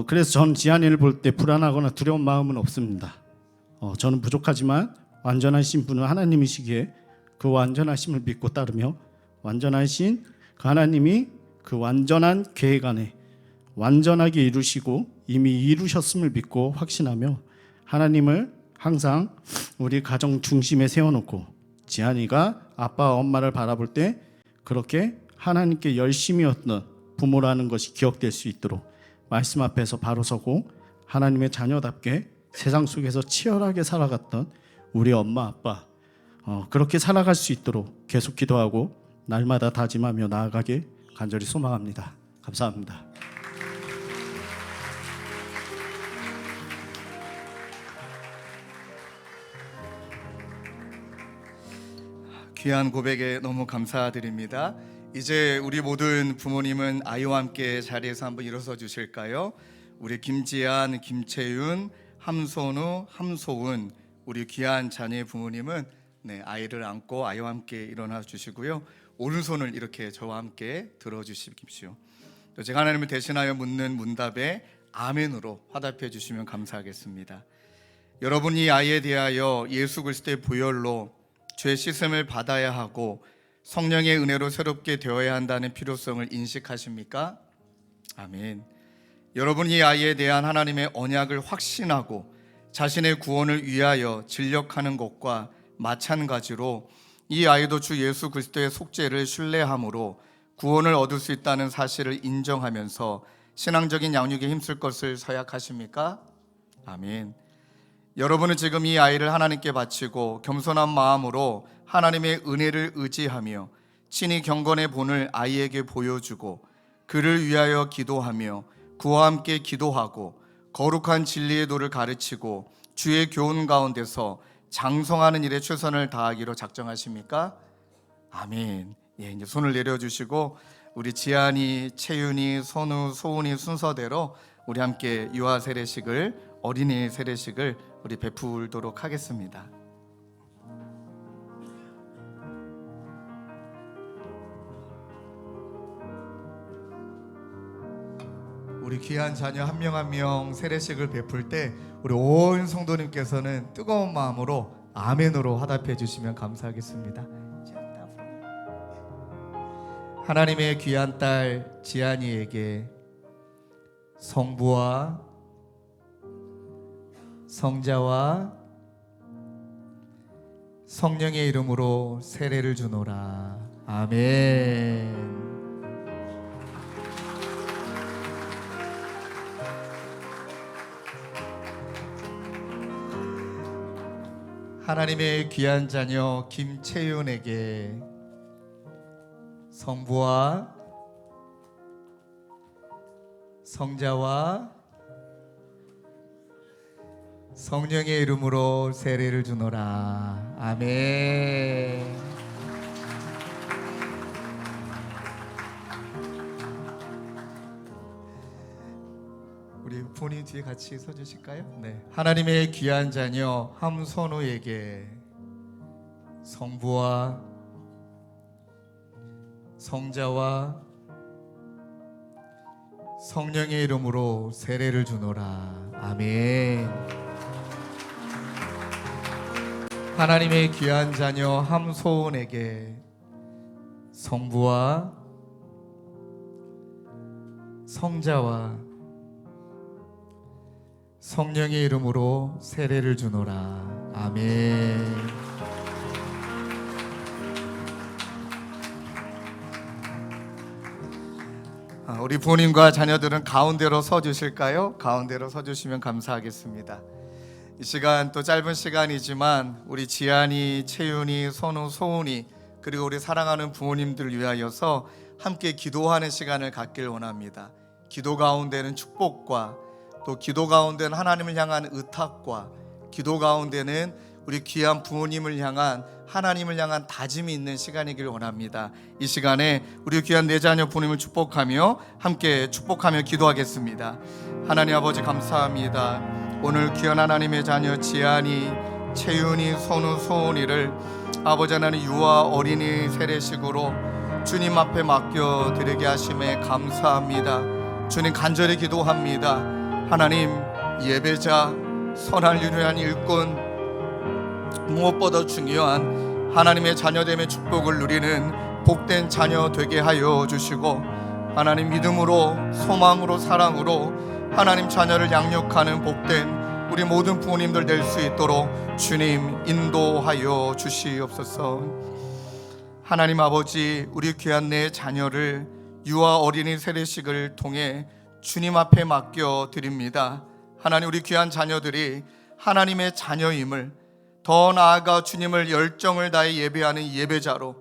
그래서 전 지한이를 볼 때 불안하거나 두려운 마음은 없습니다. 저는 부족하지만 완전하신 분은 하나님이시기에 그 완전하심을 믿고 따르며 완전하신 그 하나님이 그 완전한 계획 안에 완전하게 이루시고 이미 이루셨음을 믿고 확신하며 하나님을 항상 우리 가정 중심에 세워놓고 지한이가 아빠와 엄마를 바라볼 때 그렇게 하나님께 열심이었던 부모라는 것이 기억될 수 있도록 말씀 앞에서 바로 서고 하나님의 자녀답게 세상 속에서 치열하게 살아갔던 우리 엄마 아빠 그렇게 살아갈 수 있도록 계속 기도하고 날마다 다짐하며 나아가길 간절히 소망합니다. 감사합니다. 귀한 고백에 너무 감사드립니다. 이제 우리 모든 부모님은 아이와 함께 자리에서 한번 일어서 주실까요? 우리 김지한, 김채윤, 함선우, 함소은 우리 귀한 자녀의 부모님은 아이를 안고 아이와 함께 일어나 주시고요. 오른손을 이렇게 저와 함께 들어 주십시오. 또 제가 하나님을 대신하여 묻는 문답에 아멘으로 화답해 주시면 감사하겠습니다. 여러분이 아이에 대하여 예수 그리스도의 보혈로 죄 씻음을 받아야 하고 성령의 은혜로 새롭게 되어야 한다는 필요성을 인식하십니까? 아멘. 여러분이 아이에 대한 하나님의 언약을 확신하고 자신의 구원을 위하여 진력하는 것과 마찬가지로 이 아이도 주 예수 그리스도의 속죄를 신뢰함으로 구원을 얻을 수 있다는 사실을 인정하면서 신앙적인 양육에 힘쓸 것을 서약하십니까? 아멘. 여러분은 지금 이 아이를 하나님께 바치고 겸손한 마음으로 하나님의 은혜를 의지하며 친히 경건의 본을 아이에게 보여주고 그를 위하여 기도하며 그와 함께 기도하고 거룩한 진리의 도를 가르치고 주의 교훈 가운데서 장성하는 일에 최선을 다하기로 작정하십니까? 아멘. 예, 이제 손을 내려주시고 우리 지안이, 채윤이, 선우, 소은이 순서대로 우리 함께 유아 세례식을, 어린이 세례식을 우리 베풀도록 하겠습니다. 우리 귀한 자녀 한 명 한 명 세례식을 베풀 때 우리 온 성도님께서는 뜨거운 마음으로 아멘으로 화답해 주시면 감사하겠습니다. 하나님의 귀한 딸 지안이에게 성부와 성자와 성령의 이름으로 세례를 주노라. 아멘. 하나님의 귀한 자녀 김채윤에게 성부와 성자와 성령의 이름으로 세례를 주노라. 아멘. 우리 부모님 뒤에 같이 서주실까요? 네. 하나님의 귀한 자녀 함선우에게 성부와 성자와 성령의 이름으로 세례를 주노라. 아멘. 하나님의 귀한 자녀 함소은에게 성부와 성자와 성령의 이름으로 세례를 주노라. 아멘. 우리 부모님과 자녀들은 가운데로 서 주실까요? 가운데로 서 주시면 감사하겠습니다. 이 시간 또 짧은 시간이지만 우리 지안이, 채윤이, 선우, 소은이 그리고 우리 사랑하는 부모님들 위하여서 함께 기도하는 시간을 갖길 원합니다. 기도 가운데는 축복과 또 기도 가운데는 하나님을 향한 의탁과 기도 가운데는 우리 귀한 부모님을 향한 하나님을 향한 다짐이 있는 시간이길 원합니다. 이 시간에 우리 귀한 내 자녀 부모님을 축복하며 함께 축복하며 기도하겠습니다. 하나님 아버지 감사합니다. 오늘 귀한 하나님의 자녀 지안이, 채윤이, 선우, 소은이를 아버지 하나님 유아 어린이 세례식으로 주님 앞에 맡겨드리게 하심에 감사합니다. 주님 간절히 기도합니다. 하나님 예배자, 선한 유일한 일꾼, 무엇보다 중요한 하나님의 자녀됨의 축복을 누리는 복된 자녀 되게 하여 주시고 하나님 믿음으로, 소망으로, 사랑으로 하나님 자녀를 양육하는 복된 우리 모든 부모님들 될 수 있도록 주님 인도하여 주시옵소서. 하나님 아버지, 우리 귀한 내 자녀를 유아 어린이 세례식을 통해 주님 앞에 맡겨드립니다. 하나님 우리 귀한 자녀들이 하나님의 자녀임을, 더 나아가 주님을 열정을 다해 예배하는 예배자로,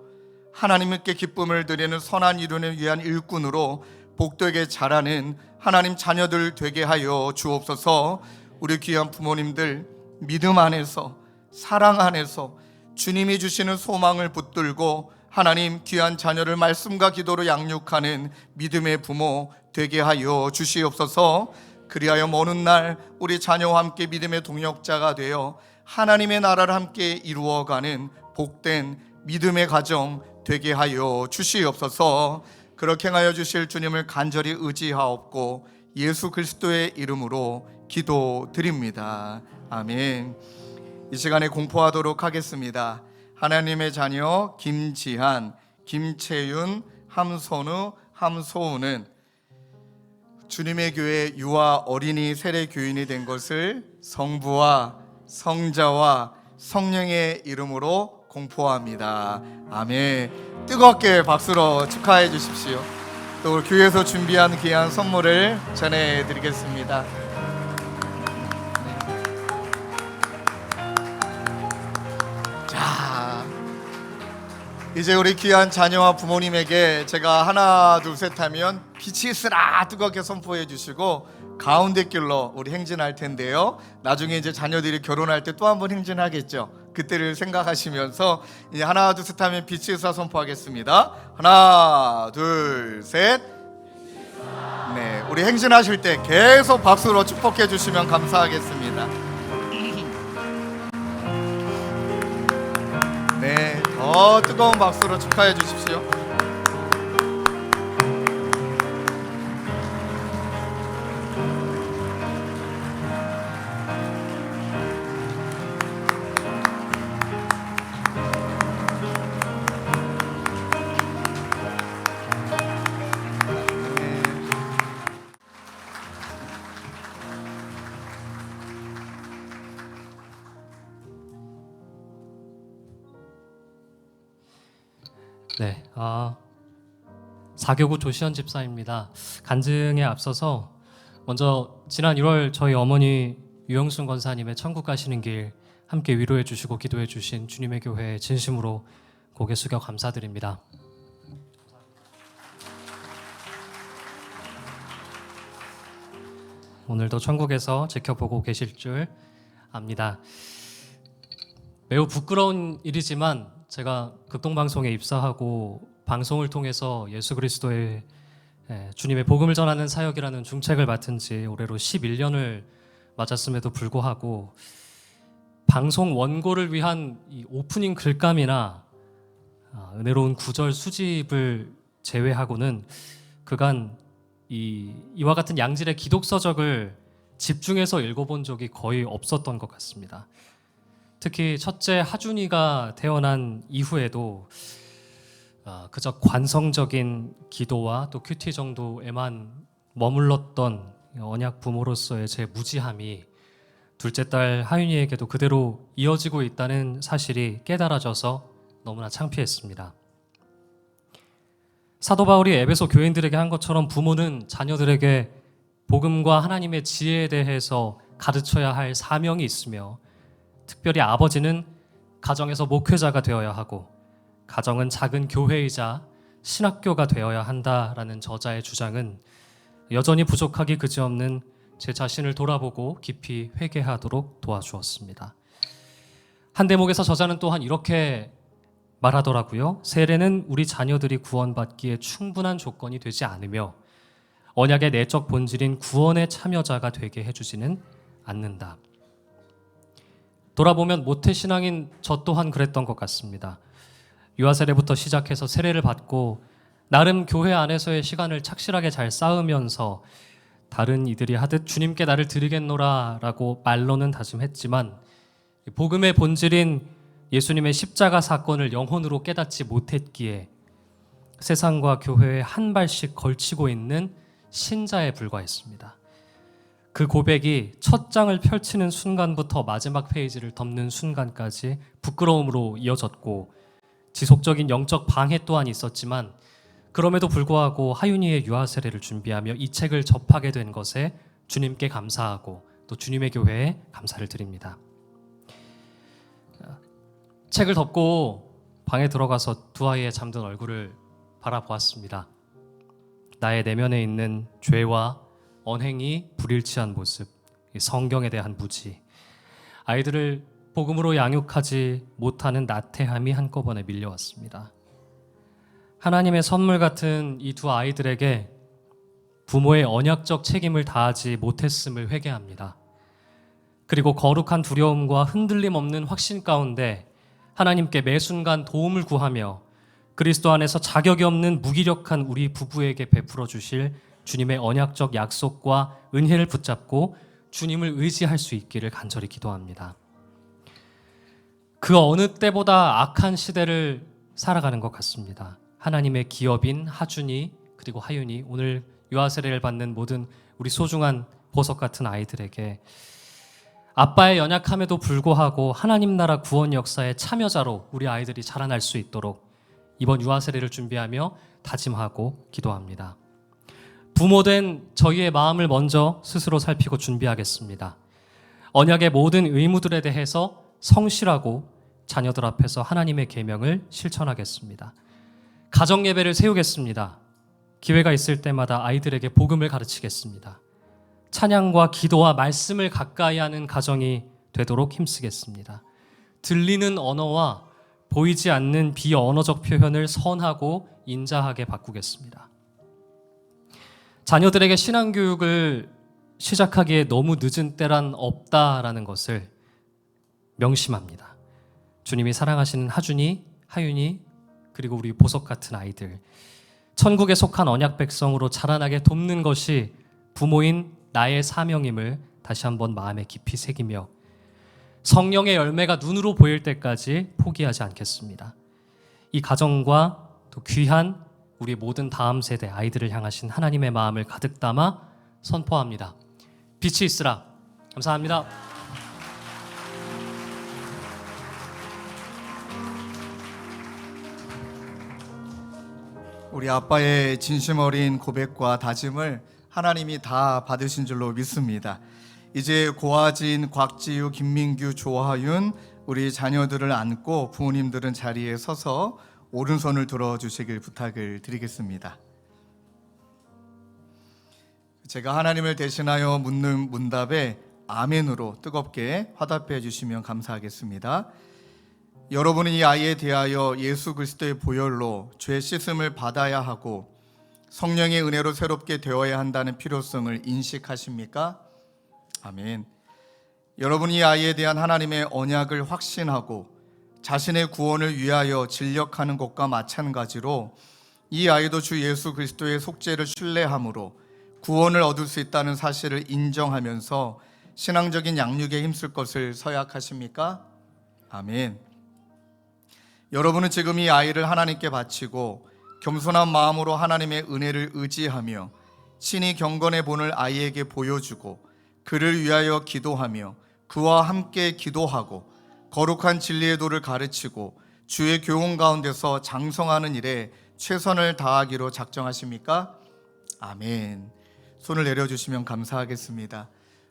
하나님께 기쁨을 드리는 선한 이루는 위한 일꾼으로 복되게 자라는 하나님 자녀들 되게 하여 주옵소서. 우리 귀한 부모님들 믿음 안에서, 사랑 안에서 주님이 주시는 소망을 붙들고 하나님 귀한 자녀를 말씀과 기도로 양육하는 믿음의 부모 되게 하여 주시옵소서. 그리하여 먼 날 우리 자녀와 함께 믿음의 동역자가 되어 하나님의 나라를 함께 이루어가는 복된 믿음의 가정 되게 하여 주시옵소서. 그렇게 행하여 주실 주님을 간절히 의지하옵고 예수 그리스도의 이름으로 기도드립니다. 아멘. 이 시간에 공포하도록 하겠습니다. 하나님의 자녀 김지한, 김채윤, 함선우, 함소은은 주님의 교회 유아 어린이 세례 교인이 된 것을 성부와 성자와 성령의 이름으로 공포합니다. 아멘. 뜨겁게 박수로 축하해 주십시오. 또 교회에서 준비한 귀한 선물을 전해드리겠습니다. 자, 이제 우리 귀한 자녀와 부모님에게 제가 하나 둘 셋 하면 빛이 있으라 뜨겁게 선포해 주시고 가운데 길로 우리 행진할 텐데요. 나중에 이제 자녀들이 결혼할 때 또 한 번 행진하겠죠. 그때를 생각하시면서 이제 하나 둘 셋 하면 빛이 있으라 선포하겠습니다. 하나 둘 셋. 네, 우리 행진하실 때 계속 박수로 축복해 주시면 감사하겠습니다. 네, 더 뜨거운 박수로 축하해 주십시오. 네, 4교구 조시현 집사입니다. 간증에 앞서서 먼저 지난 1월 저희 어머니 유영순 권사님의 천국 가시는 길 함께 위로해 주시고 기도해 주신 주님의 교회에 진심으로 고개 숙여 감사드립니다. 오늘도 천국에서 지켜보고 계실 줄 압니다. 매우 부끄러운 일이지만 제가 극동방송에 입사하고 방송을 통해서 예수 그리스도의 주님의 복음을 전하는 사역이라는 중책을 맡은 지 올해로 11년을 맞았음에도 불구하고 방송 원고를 위한 이 오프닝 글감이나 은혜로운 구절 수집을 제외하고는 그간 이와 같은 양질의 기독서적을 집중해서 읽어본 적이 거의 없었던 것 같습니다. 특히 첫째 하준이가 태어난 이후에도 그저 관성적인 기도와 또 큐티 정도에만 머물렀던 언약 부모로서의 제 무지함이 둘째 딸 하윤이에게도 그대로 이어지고 있다는 사실이 깨달아져서 너무나 창피했습니다. 사도 바울이 에베소 교인들에게 한 것처럼 부모는 자녀들에게 복음과 하나님의 지혜에 대해서 가르쳐야 할 사명이 있으며 특별히 아버지는 가정에서 목회자가 되어야 하고 가정은 작은 교회이자 신학교가 되어야 한다라는 저자의 주장은 여전히 부족하기 그지없는 제 자신을 돌아보고 깊이 회개하도록 도와주었습니다. 한 대목에서 저자는 또한 이렇게 말하더라고요. 세례는 우리 자녀들이 구원받기에 충분한 조건이 되지 않으며 언약의 내적 본질인 구원의 참여자가 되게 해주지는 않는다. 돌아보면 모태신앙인 저 또한 그랬던 것 같습니다. 유아세례부터 시작해서 세례를 받고 나름 교회 안에서의 시간을 착실하게 잘 쌓으면서 다른 이들이 하듯 주님께 나를 드리겠노라 라고 말로는 다짐했지만 복음의 본질인 예수님의 십자가 사건을 영혼으로 깨닫지 못했기에 세상과 교회에 한 발씩 걸치고 있는 신자에 불과했습니다. 그 고백이 첫 장을 펼치는 순간부터 마지막 페이지를 덮는 순간까지 부끄러움으로 이어졌고 지속적인 영적 방해 또한 있었지만 그럼에도 불구하고 하윤이의 유아 세례를 준비하며 이 책을 접하게 된 것에 주님께 감사하고 또 주님의 교회에 감사를 드립니다. 책을 덮고 방에 들어가서 두 아이의 잠든 얼굴을 바라보았습니다. 나의 내면에 있는 죄와 언행이 불일치한 모습, 성경에 대한 무지, 아이들을 복음으로 양육하지 못하는 나태함이 한꺼번에 밀려왔습니다. 하나님의 선물 같은 이 두 아이들에게 부모의 언약적 책임을 다하지 못했음을 회개합니다. 그리고 거룩한 두려움과 흔들림 없는 확신 가운데 하나님께 매 순간 도움을 구하며 그리스도 안에서 자격이 없는 무기력한 우리 부부에게 베풀어 주실 주님의 언약적 약속과 은혜를 붙잡고 주님을 의지할 수 있기를 간절히 기도합니다. 그 어느 때보다 악한 시대를 살아가는 것 같습니다. 하나님의 기업인 하준이 그리고 하윤이, 오늘 유아 세례를 받는 모든 우리 소중한 보석 같은 아이들에게 아빠의 연약함에도 불구하고 하나님 나라 구원 역사의 참여자로 우리 아이들이 자라날 수 있도록 이번 유아 세례를 준비하며 다짐하고 기도합니다. 부모된 저희의 마음을 먼저 스스로 살피고 준비하겠습니다. 언약의 모든 의무들에 대해서 성실하고 자녀들 앞에서 하나님의 계명을 실천하겠습니다. 가정 예배를 세우겠습니다. 기회가 있을 때마다 아이들에게 복음을 가르치겠습니다. 찬양과 기도와 말씀을 가까이 하는 가정이 되도록 힘쓰겠습니다. 들리는 언어와 보이지 않는 비언어적 표현을 선하고 인자하게 바꾸겠습니다. 자녀들에게 신앙교육을 시작하기에 너무 늦은 때란 없다라는 것을 명심합니다. 주님이 사랑하시는 하준이, 하윤이, 그리고 우리 보석 같은 아이들, 천국에 속한 언약 백성으로 자라나게 돕는 것이 부모인 나의 사명임을 다시 한번 마음에 깊이 새기며 성령의 열매가 눈으로 보일 때까지 포기하지 않겠습니다. 이 가정과 또 귀한 우리 모든 다음 세대 아이들을 향하신 하나님의 마음을 가득 담아 선포합니다. 빛이 있으라. 감사합니다. 우리 아빠의 진심 어린 고백과 다짐을 하나님이 다 받으신 줄로 믿습니다. 이제 고아진 곽지유, 김민규, 조하윤 우리 자녀들을 안고 부모님들은 자리에 서서 오른손을 들어주시길 부탁을 드리겠습니다. 제가 하나님을 대신하여 묻는 문답에 아멘으로 뜨겁게 화답해 주시면 감사하겠습니다. 여러분은 이 아이에 대하여 예수 그리스도의 보혈로 죄 씻음을 받아야 하고 성령의 은혜로 새롭게 되어야 한다는 필요성을 인식하십니까? 아멘. 여러분이 이 아이에 대한 하나님의 언약을 확신하고 자신의 구원을 위하여 진력하는 것과 마찬가지로 이 아이도 주 예수 그리스도의 속죄를 신뢰함으로 구원을 얻을 수 있다는 사실을 인정하면서 신앙적인 양육에 힘쓸 것을 서약하십니까? 아멘. 여러분은 지금 이 아이를 하나님께 바치고 겸손한 마음으로 하나님의 은혜를 의지하며 친히 경건의 본을 아이에게 보여주고 그를 위하여 기도하며 그와 함께 기도하고 거룩한 진리의 도를 가르치고 주의 교훈 가운데서 장성하는 일에 최선을 다하기로 작정하십니까? 아멘. 손을 내려주시면 감사하겠습니다.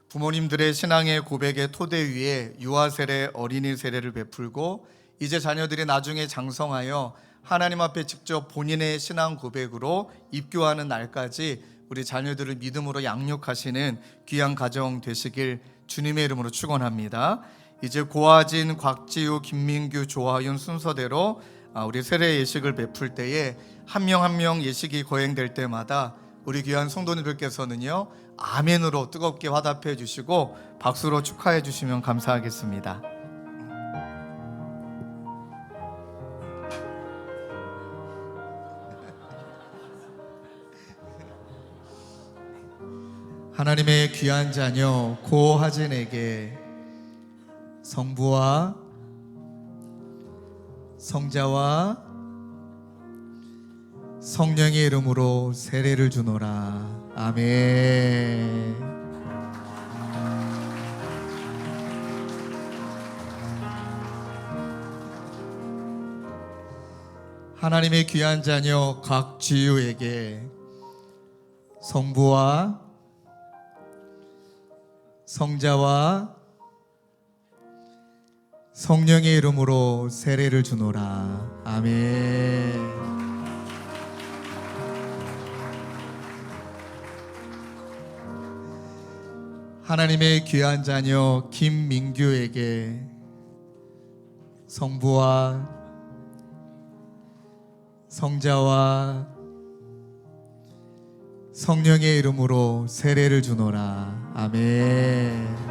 부모님들의 신앙의 고백의 토대 위에 유아 세례, 어린이 세례를 베풀고 이제 자녀들이 나중에 장성하여 하나님 앞에 직접 본인의 신앙 고백으로 입교하는 날까지 우리 자녀들을 믿음으로 양육하시는 귀한 가정 되시길 주님의 이름으로 축원합니다. 이제 고아진, 곽지우, 김민규, 조하윤 순서대로 우리 세례 예식을 베풀 때에 한 명 한 명 예식이 거행될 때마다 우리 귀한 성도님들께서는요 아멘으로 뜨겁게 화답해 주시고 박수로 축하해 주시면 감사하겠습니다. 하나님의 귀한 자녀 고하진에게 성부와 성자와 성령의 이름으로 세례를 주노라. 아멘. 하나님의 귀한 자녀 곽지유에게 성부와 성자와 성령의 이름으로 세례를 주노라. 아멘. 하나님의 귀한 자녀 김민규에게 성부와 성자와 성령의 이름으로 세례를 주노라. 아멘.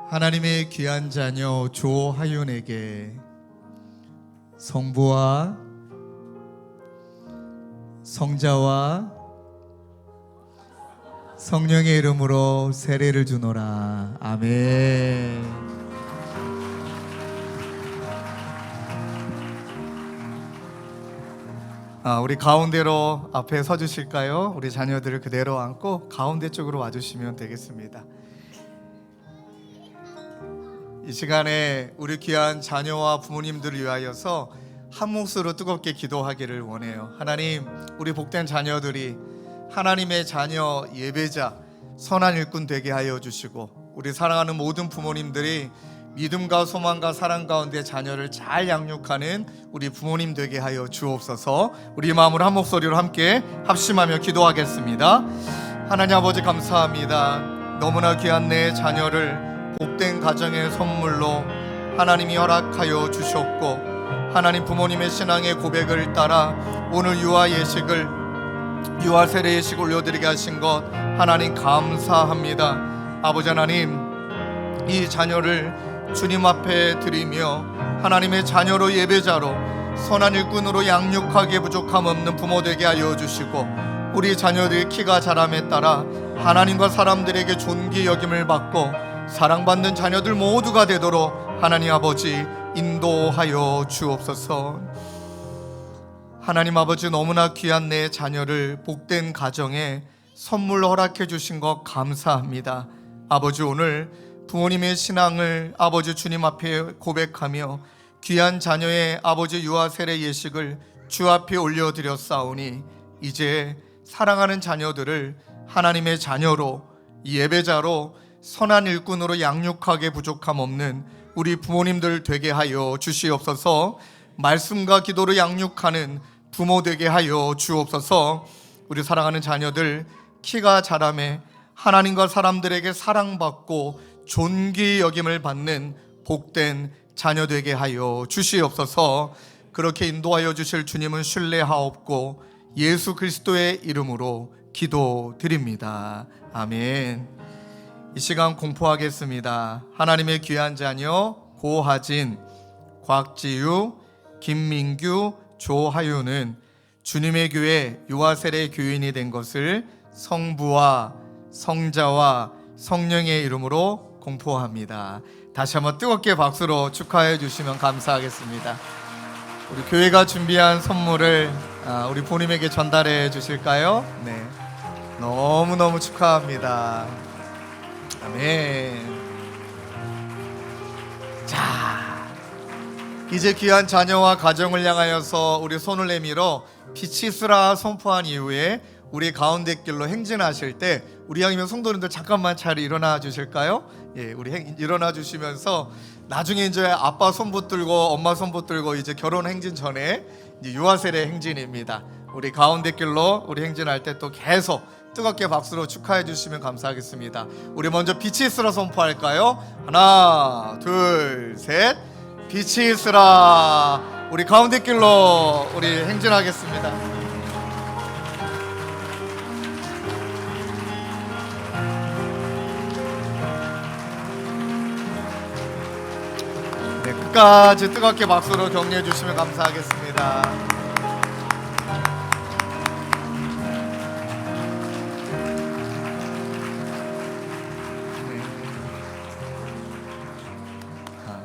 하나님의 귀한 자녀 조하윤에게 성부와 성자와 성령의 이름으로 세례를 주노라. 아멘. 우리 가운데로 앞에 서주실까요? 우리 자녀들을 그대로 안고 가운데 쪽으로 와주시면 되겠습니다. 이 시간에 우리 귀한 자녀와 부모님들을 위하여서 한 몫으로 뜨겁게 기도하기를 원해요. 하나님, 우리 복된 자녀들이 하나님의 자녀 예배자 선한 일꾼 되게 하여 주시고 우리 사랑하는 모든 부모님들이 믿음과 소망과 사랑 가운데 자녀를 잘 양육하는 우리 부모님 되게 하여 주옵소서. 우리 마음으로 한 목소리로 함께 합심하며 기도하겠습니다. 하나님 아버지 감사합니다. 너무나 귀한 내 자녀를 복된 가정의 선물로 하나님이 허락하여 주셨고, 하나님 부모님의 신앙의 고백을 따라 오늘 유아 세례 예식 올려드리게 하신 것 하나님 감사합니다. 아버지 하나님, 이 자녀를 주님 앞에 드리며 하나님의 자녀로 예배자로 선한 일꾼으로 양육하기에 부족함 없는 부모 되게 하여 주시고, 우리 자녀들의 키가 자람에 따라 하나님과 사람들에게 존귀 여김을 받고 사랑받는 자녀들 모두가 되도록 하나님 아버지 인도하여 주옵소서. 하나님 아버지, 너무나 귀한 내 자녀를 복된 가정에 선물로 허락해 주신 것 감사합니다. 아버지, 오늘 부모님의 신앙을 아버지 주님 앞에 고백하며 귀한 자녀의 아버지 유아 세례 예식을 주 앞에 올려드렸사오니, 이제 사랑하는 자녀들을 하나님의 자녀로, 예배자로, 선한 일꾼으로 양육하게 부족함 없는 우리 부모님들 되게 하여 주시옵소서. 말씀과 기도로 양육하는 부모 되게 하여 주옵소서. 우리 사랑하는 자녀들 키가 자라매 하나님과 사람들에게 사랑받고 존귀 여김을 받는 복된 자녀 되게 하여 주시옵소서. 그렇게 인도하여 주실 주님은 신뢰하옵고 예수 그리스도의 이름으로 기도드립니다. 아멘. 이 시간 공포하겠습니다. 하나님의 귀한 자녀 고하진, 곽지유, 김민규, 조하유는 주님의 교회 유아세례 교인이 된 것을 성부와 성자와 성령의 이름으로 공포합니다. 다시 한번 뜨겁게 박수로 축하해 주시면 감사하겠습니다. 우리 교회가 준비한 선물을 우리 부모님에게 전달해 주실까요? 네, 너무너무 축하합니다. 아멘. 자, 이제 귀한 자녀와 가정을 향하여서 우리 손을 내밀어 빛이 있으라 선포한 이후에 우리 가운데 길로 행진하실 때 우리 양이면 성도님들 잠깐만 잘 일어나 주실까요? 예, 우리 일어나 주시면서 나중에 이제 아빠 손 붙들고 엄마 손 붙들고 이제 결혼 행진 전에 이제 유아세례 행진입니다. 우리 가운데 길로 우리 행진할 때 또 계속 뜨겁게 박수로 축하해 주시면 감사하겠습니다. 우리 먼저 빛이 있으라 선포할까요? 하나, 둘, 셋. 빛이 있으라. 우리 가운데 길로 우리 행진하겠습니다. 네, 끝까지 뜨겁게 박수로 격려해 주시면 감사하겠습니다.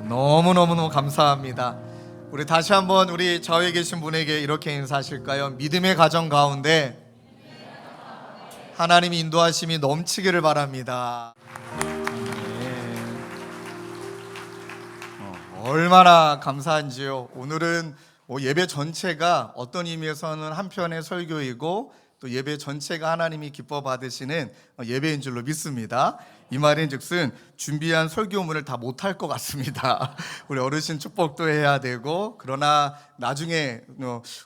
너무너무 감사합니다. 우리 다시 한번 우리 좌우에 계신 분에게 이렇게 인사하실까요? 믿음의 가정 가운데 하나님이 인도하심이 넘치기를 바랍니다. 얼마나 감사한지요. 오늘은 예배 전체가 어떤 의미에서는 한편의 설교이고 또 예배 전체가 하나님이 기뻐 받으시는 예배인 줄로 믿습니다. 이 말인즉슨 준비한 설교문을 다 못할 것 같습니다. 우리 어르신 축복도 해야 되고, 그러나 나중에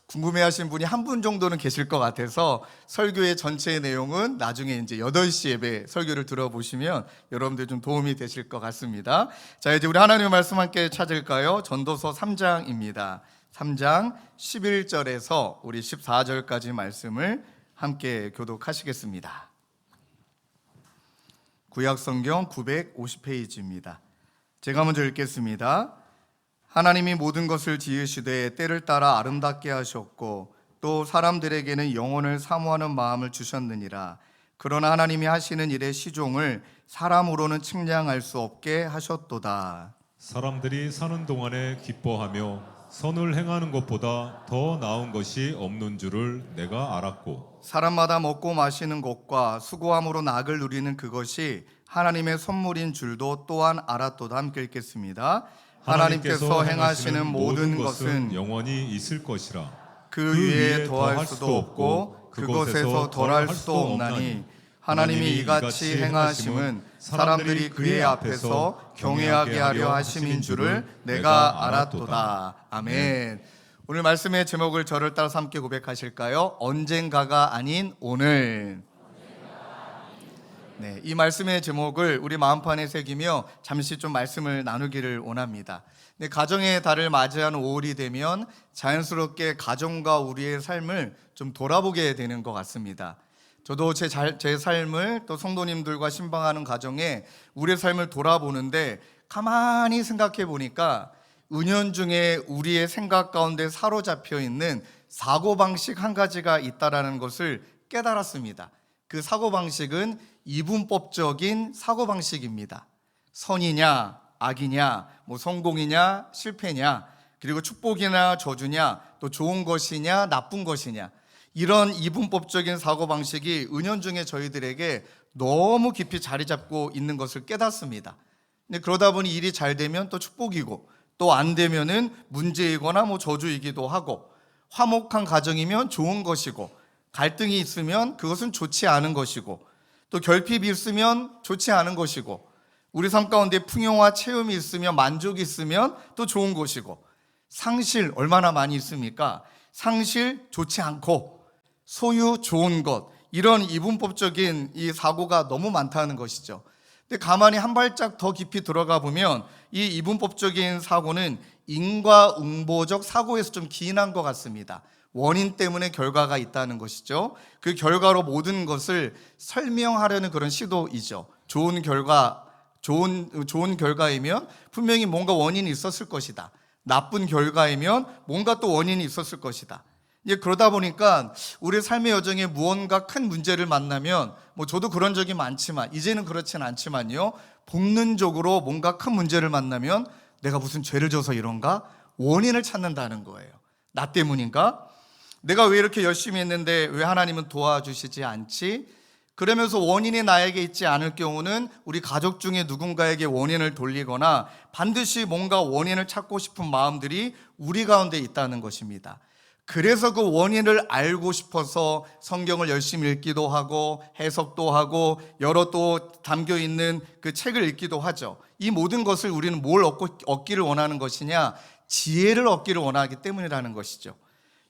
궁금해하신 분이 한 분 정도는 계실 것 같아서 설교의 전체의 내용은 나중에 이제 8시 예배 설교를 들어보시면 여러분들 좀 도움이 되실 것 같습니다. 자, 이제 우리 하나님의 말씀 함께 찾을까요? 전도서 3장입니다. 3장 11절에서 우리 14절까지 말씀을 함께 교독하시겠습니다. 구약성경 950페이지입니다. 제가 먼저 읽겠습니다. 하나님이 모든 것을 지으시되 때를 따라 아름답게 하셨고 또 사람들에게는 영혼을 사모하는 마음을 주셨느니라. 그러나 하나님이 하시는 일의 시종을 사람으로는 측량할 수 없게 하셨도다. 사람들이 사는 동안에 기뻐하며 선을 행하는 것보다 더 나은 것이 없는 줄을 내가 알았고, 사람마다 먹고 마시는 것과 수고함으로 낙을 누리는 그것이 하나님의 선물인 줄도 또한 알았도다. 함께 읽겠습니다. 하나님께서 행하시는 모든 것은 영원히 있을 것이라. 그 위에 더할 수도 없고 그것에서 덜할 수도 없나니 하나님이 이같이 행하심은 사람들이 그의 앞에서 경외하게 하려 하심인 줄을 내가 알았도다. 아멘. 오늘 말씀의 제목을 저를 따라서 함께 고백하실까요? 언젠가가 아닌 오늘. 네, 이 말씀의 제목을 우리 마음판에 새기며 잠시 좀 말씀을 나누기를 원합니다. 네, 가정의 달을 맞이하는 5월이 되면 자연스럽게 가정과 우리의 삶을 좀 돌아보게 되는 것 같습니다. 저도 제 삶을 또 성도님들과 신방하는 가정에 우리의 삶을 돌아보는데 가만히 생각해 보니까 은연중에 우리의 생각 가운데 사로잡혀 있는 사고방식 한 가지가 있다라는 것을 깨달았습니다. 그 사고방식은 이분법적인 사고방식입니다. 선이냐 악이냐, 성공이냐 실패냐, 그리고 축복이냐 저주냐, 또 좋은 것이냐 나쁜 것이냐, 이런 이분법적인 사고방식이 은연중에 저희들에게 너무 깊이 자리 잡고 있는 것을 깨닫습니다. 근데 그러다 보니 일이 잘 되면 또 축복이고, 또 안 되면은 문제이거나 저주이기도 하고, 화목한 가정이면 좋은 것이고, 갈등이 있으면 그것은 좋지 않은 것이고, 또 결핍이 있으면 좋지 않은 것이고, 우리 삶 가운데 풍요와 체험이 있으면, 만족이 있으면 또 좋은 것이고, 상실 얼마나 많이 있습니까? 상실 좋지 않고, 소유 좋은 것, 이런 이분법적인 이 사고가 너무 많다는 것이죠. 근데 가만히 한 발짝 더 깊이 들어가 보면 이 이분법적인 사고는 인과응보적 사고에서 좀 기인한 것 같습니다. 원인 때문에 결과가 있다는 것이죠. 그 결과로 모든 것을 설명하려는 그런 시도이죠. 좋은 결과이면 분명히 뭔가 원인이 있었을 것이다. 나쁜 결과이면 뭔가 또 원인이 있었을 것이다. 이제 그러다 보니까 우리 삶의 여정에 무언가 큰 문제를 만나면, 저도 그런 적이 많지만 이제는 그렇진 않지만요, 본능적으로 뭔가 큰 문제를 만나면 내가 무슨 죄를 져서 이런가? 원인을 찾는다는 거예요. 나 때문인가? 내가 왜 이렇게 열심히 했는데 왜 하나님은 도와주시지 않지? 그러면서 원인이 나에게 있지 않을 경우는 우리 가족 중에 누군가에게 원인을 돌리거나 반드시 뭔가 원인을 찾고 싶은 마음들이 우리 가운데 있다는 것입니다. 그래서 그 원인을 알고 싶어서 성경을 열심히 읽기도 하고 해석도 하고 여러 또 담겨 있는 그 책을 읽기도 하죠. 이 모든 것을 우리는 뭘 얻기를 원하는 것이냐? 지혜를 얻기를 원하기 때문이라는 것이죠.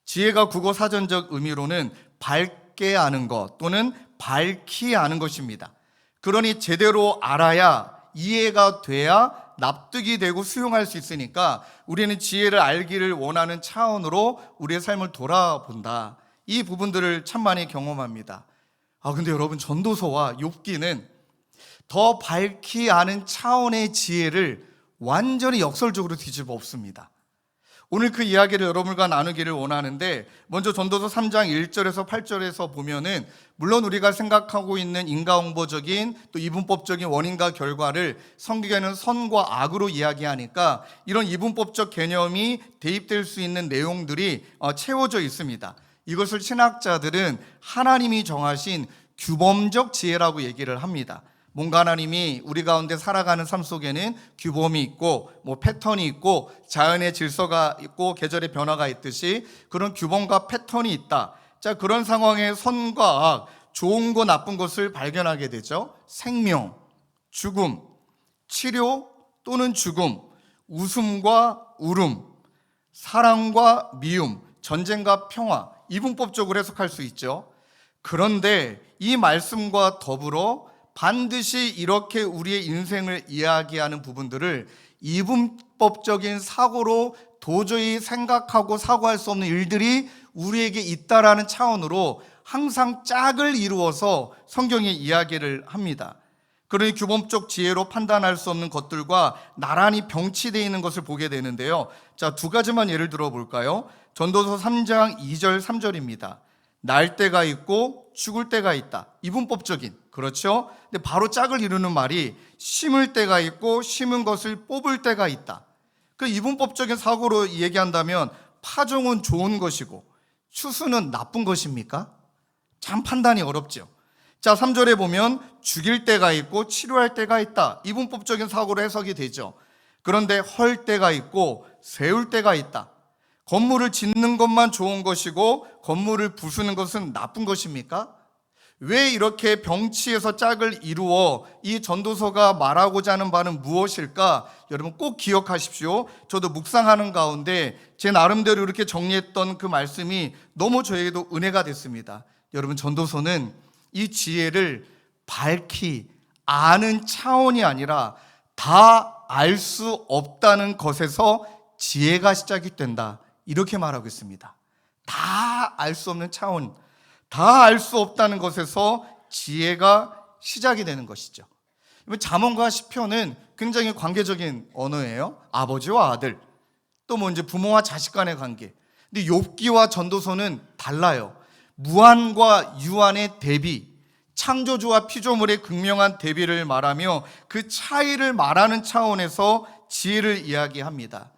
지혜가 국어 사전적 의미로는 밝게 아는 것 또는 밝히 아는 것입니다. 그러니 제대로 알아야, 이해가 돼야 납득이 되고 수용할 수 있으니까 우리는 지혜를 알기를 원하는 차원으로 우리의 삶을 돌아본다. 이 부분들을 참 많이 경험합니다. 근데 여러분, 전도서와 욥기는 더 밝히 아는 차원의 지혜를 완전히 역설적으로 뒤집어 엎습니다. 오늘 그 이야기를 여러분과 나누기를 원하는데, 먼저 전도서 3장 1절에서 8절에서 보면은 물론 우리가 생각하고 있는 인과응보적인 또 이분법적인 원인과 결과를 성경에는 선과 악으로 이야기하니까 이런 이분법적 개념이 대입될 수 있는 내용들이 채워져 있습니다. 이것을 신학자들은 하나님이 정하신 규범적 지혜라고 얘기를 합니다. 뭔가 하나님이 우리 가운데 살아가는 삶 속에는 규범이 있고 패턴이 있고 자연의 질서가 있고 계절의 변화가 있듯이 그런 규범과 패턴이 있다. 자, 그런 상황에 선과 악, 좋은 거 나쁜 것을 발견하게 되죠. 생명, 죽음, 치료 또는 죽음, 웃음과 울음, 사랑과 미움, 전쟁과 평화, 이분법적으로 해석할 수 있죠. 그런데 이 말씀과 더불어 반드시 이렇게 우리의 인생을 이야기하는 부분들을 이분법적인 사고로 도저히 생각하고 사고할 수 없는 일들이 우리에게 있다라는 차원으로 항상 짝을 이루어서 성경이 이야기를 합니다. 그러니 규범적 지혜로 판단할 수 없는 것들과 나란히 병치되어 있는 것을 보게 되는데요. 자, 두 가지만 예를 들어 볼까요? 전도서 3장 2절 3절입니다. 날 때가 있고 죽을 때가 있다. 이분법적인, 그렇죠? 근데 바로 짝을 이루는 말이 심을 때가 있고 심은 것을 뽑을 때가 있다. 그 이분법적인 사고로 얘기한다면 파종은 좋은 것이고 추수는 나쁜 것입니까? 참 판단이 어렵죠. 자, 3절에 보면 죽일 때가 있고 치료할 때가 있다. 이분법적인 사고로 해석이 되죠. 그런데 헐 때가 있고 세울 때가 있다. 건물을 짓는 것만 좋은 것이고 건물을 부수는 것은 나쁜 것입니까? 왜 이렇게 병치에서 짝을 이루어 이 전도서가 말하고자 하는 바는 무엇일까? 여러분 꼭 기억하십시오. 저도 묵상하는 가운데 제 나름대로 이렇게 정리했던 그 말씀이 너무 저에게도 은혜가 됐습니다. 여러분 전도서는 이 지혜를 밝히 아는 차원이 아니라 다 알 수 없다는 것에서 지혜가 시작이 된다, 이렇게 말하고 있습니다. 다 알 수 없는 차원, 다 알 수 없다는 것에서 지혜가 시작이 되는 것이죠. 잠언과 시편은 굉장히 관계적인 언어예요. 아버지와 아들, 또 뭐 이제 부모와 자식 간의 관계. 근데 욥기와 전도서는 달라요. 무한과 유한의 대비, 창조주와 피조물의 극명한 대비를 말하며 그 차이를 말하는 차원에서 지혜를 이야기합니다.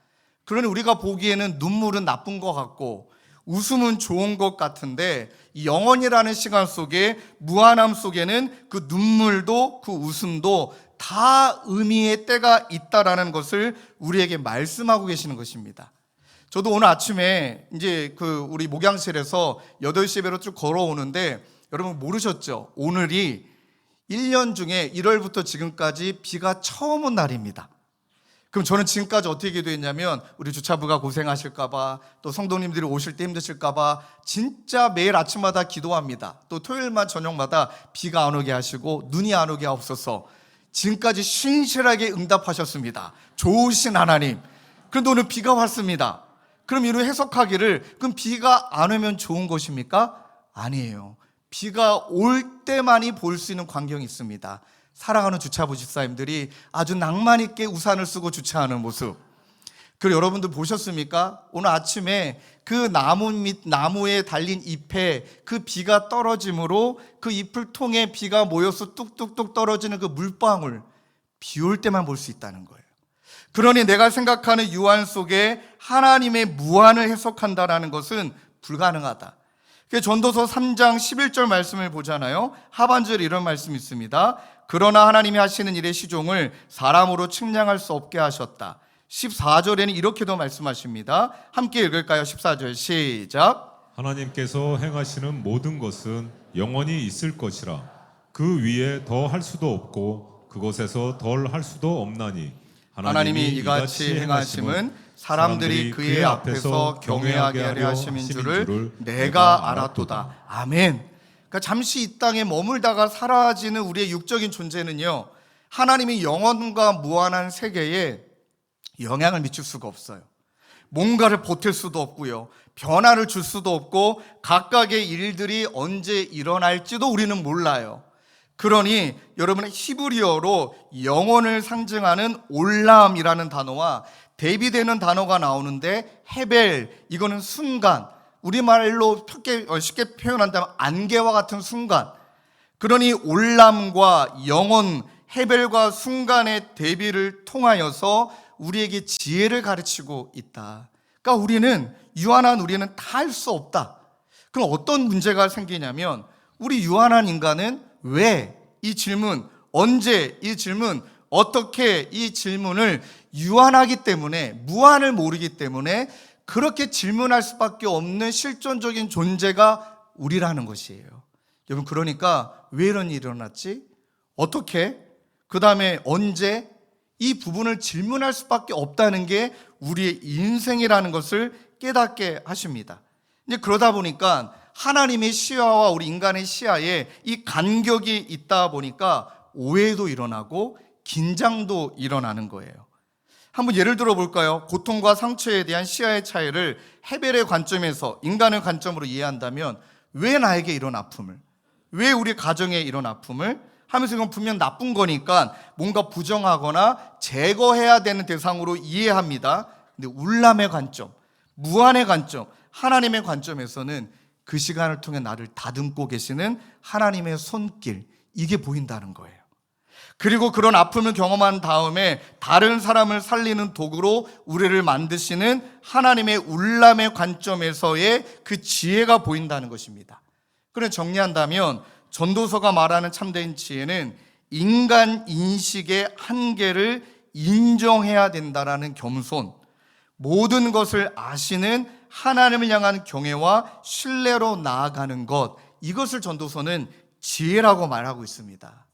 그러니 우리가 보기에는 눈물은 나쁜 것 같고 웃음은 좋은 것 같은데, 이 영원이라는 시간 속에, 무한함 속에는 그 눈물도 그 웃음도 다 의미의 때가 있다라는 것을 우리에게 말씀하고 계시는 것입니다. 저도 오늘 아침에 이제 우리 목양실에서 8시 예배로 쭉 걸어오는데, 여러분 모르셨죠? 오늘이 1년 중에 1월부터 지금까지 비가 처음 온 날입니다. 그럼 저는 지금까지 어떻게 기도했냐면, 우리 주차부가 고생하실까봐, 또 성도님들이 오실 때 힘드실까봐 진짜 매일 아침마다 기도합니다. 또 토요일만 저녁마다 비가 안 오게 하시고 눈이 안 오게 하옵소서. 지금까지 신실하게 응답하셨습니다. 좋으신 하나님. 그런데 오늘 비가 왔습니다. 그럼 이로 해석하기를, 그럼 비가 안 오면 좋은 것입니까? 아니에요. 비가 올 때만이 볼 수 있는 광경이 있습니다. 사랑하는 주차부 집사님들이 아주 낭만 있게 우산을 쓰고 주차하는 모습. 그리고 여러분들 보셨습니까? 오늘 아침에 그 나무에 달린 잎에 그 비가 떨어짐으로 그 잎을 통해 비가 모여서 뚝뚝뚝 떨어지는 그 물방울, 비 올 때만 볼 수 있다는 거예요. 그러니 내가 생각하는 유한 속에 하나님의 무한을 해석한다라는 것은 불가능하다. 전도서 3장 11절 말씀을 보잖아요. 하반절에 이런 말씀이 있습니다. 그러나 하나님이 하시는 일의 시종을 사람으로 측량할 수 없게 하셨다. 14절에는 이렇게도 말씀하십니다. 함께 읽을까요? 14절 시작. 하나님께서 행하시는 모든 것은 영원히 있을 것이라. 그 위에 더 할 수도 없고 그것에서 덜 할 수도 없나니 하나님이 이같이 행하심은 사람들이 그의 앞에서 경외하게 하려 하심인 줄을 내가 알았도다. 아멘. 그러니까 잠시 이 땅에 머물다가 사라지는 우리의 육적인 존재는요, 하나님이 영원과 무한한 세계에 영향을 미칠 수가 없어요. 뭔가를 보탤 수도 없고요, 변화를 줄 수도 없고, 각각의 일들이 언제 일어날지도 우리는 몰라요. 그러니 여러분의 히브리어로 영혼을 상징하는 올람이라는 단어와 대비되는 단어가 나오는데, 헤벨, 이거는 순간, 우리말로 쉽게 표현한다면 안개와 같은 순간. 그러니 올람과 영혼, 헤벨과 순간의 대비를 통하여서 우리에게 지혜를 가르치고 있다. 그러니까 우리는, 유한한 우리는 다 할 수 없다. 그럼 어떤 문제가 생기냐면, 우리 유한한 인간은 왜 이 질문, 언제 이 질문, 어떻게 이 질문을 유한하기 때문에, 무한을 모르기 때문에 그렇게 질문할 수밖에 없는 실존적인 존재가 우리라는 것이에요. 여러분, 그러니까 왜 이런 일이 일어났지? 어떻게? 그 다음에 언제? 이 부분을 질문할 수밖에 없다는 게 우리의 인생이라는 것을 깨닫게 하십니다. 이제 그러다 보니까 하나님의 시야와 우리 인간의 시야에 이 간격이 있다 보니까 오해도 일어나고 긴장도 일어나는 거예요. 한번 예를 들어 볼까요? 고통과 상처에 대한 시야의 차이를 헤벨의 관점에서, 인간의 관점으로 이해한다면, 왜 나에게 이런 아픔을, 왜 우리 가정에 이런 아픔을 하면서, 이건 분명 나쁜 거니까 뭔가 부정하거나 제거해야 되는 대상으로 이해합니다. 근데 울람의 관점, 무한의 관점, 하나님의 관점에서는 그 시간을 통해 나를 다듬고 계시는 하나님의 손길, 이게 보인다는 거예요. 그리고 그런 아픔을 경험한 다음에 다른 사람을 살리는 도구로 우리를 만드시는 하나님의 울람의 관점에서의 그 지혜가 보인다는 것입니다. 그래 정리한다면, 전도서가 말하는 참된 지혜는 인간 인식의 한계를 인정해야 된다라는 겸손, 모든 것을 아시는 하나님을 향한 경외와 신뢰로 나아가는 것, 이것을 전도서는 지혜라고 말하고 있습니다.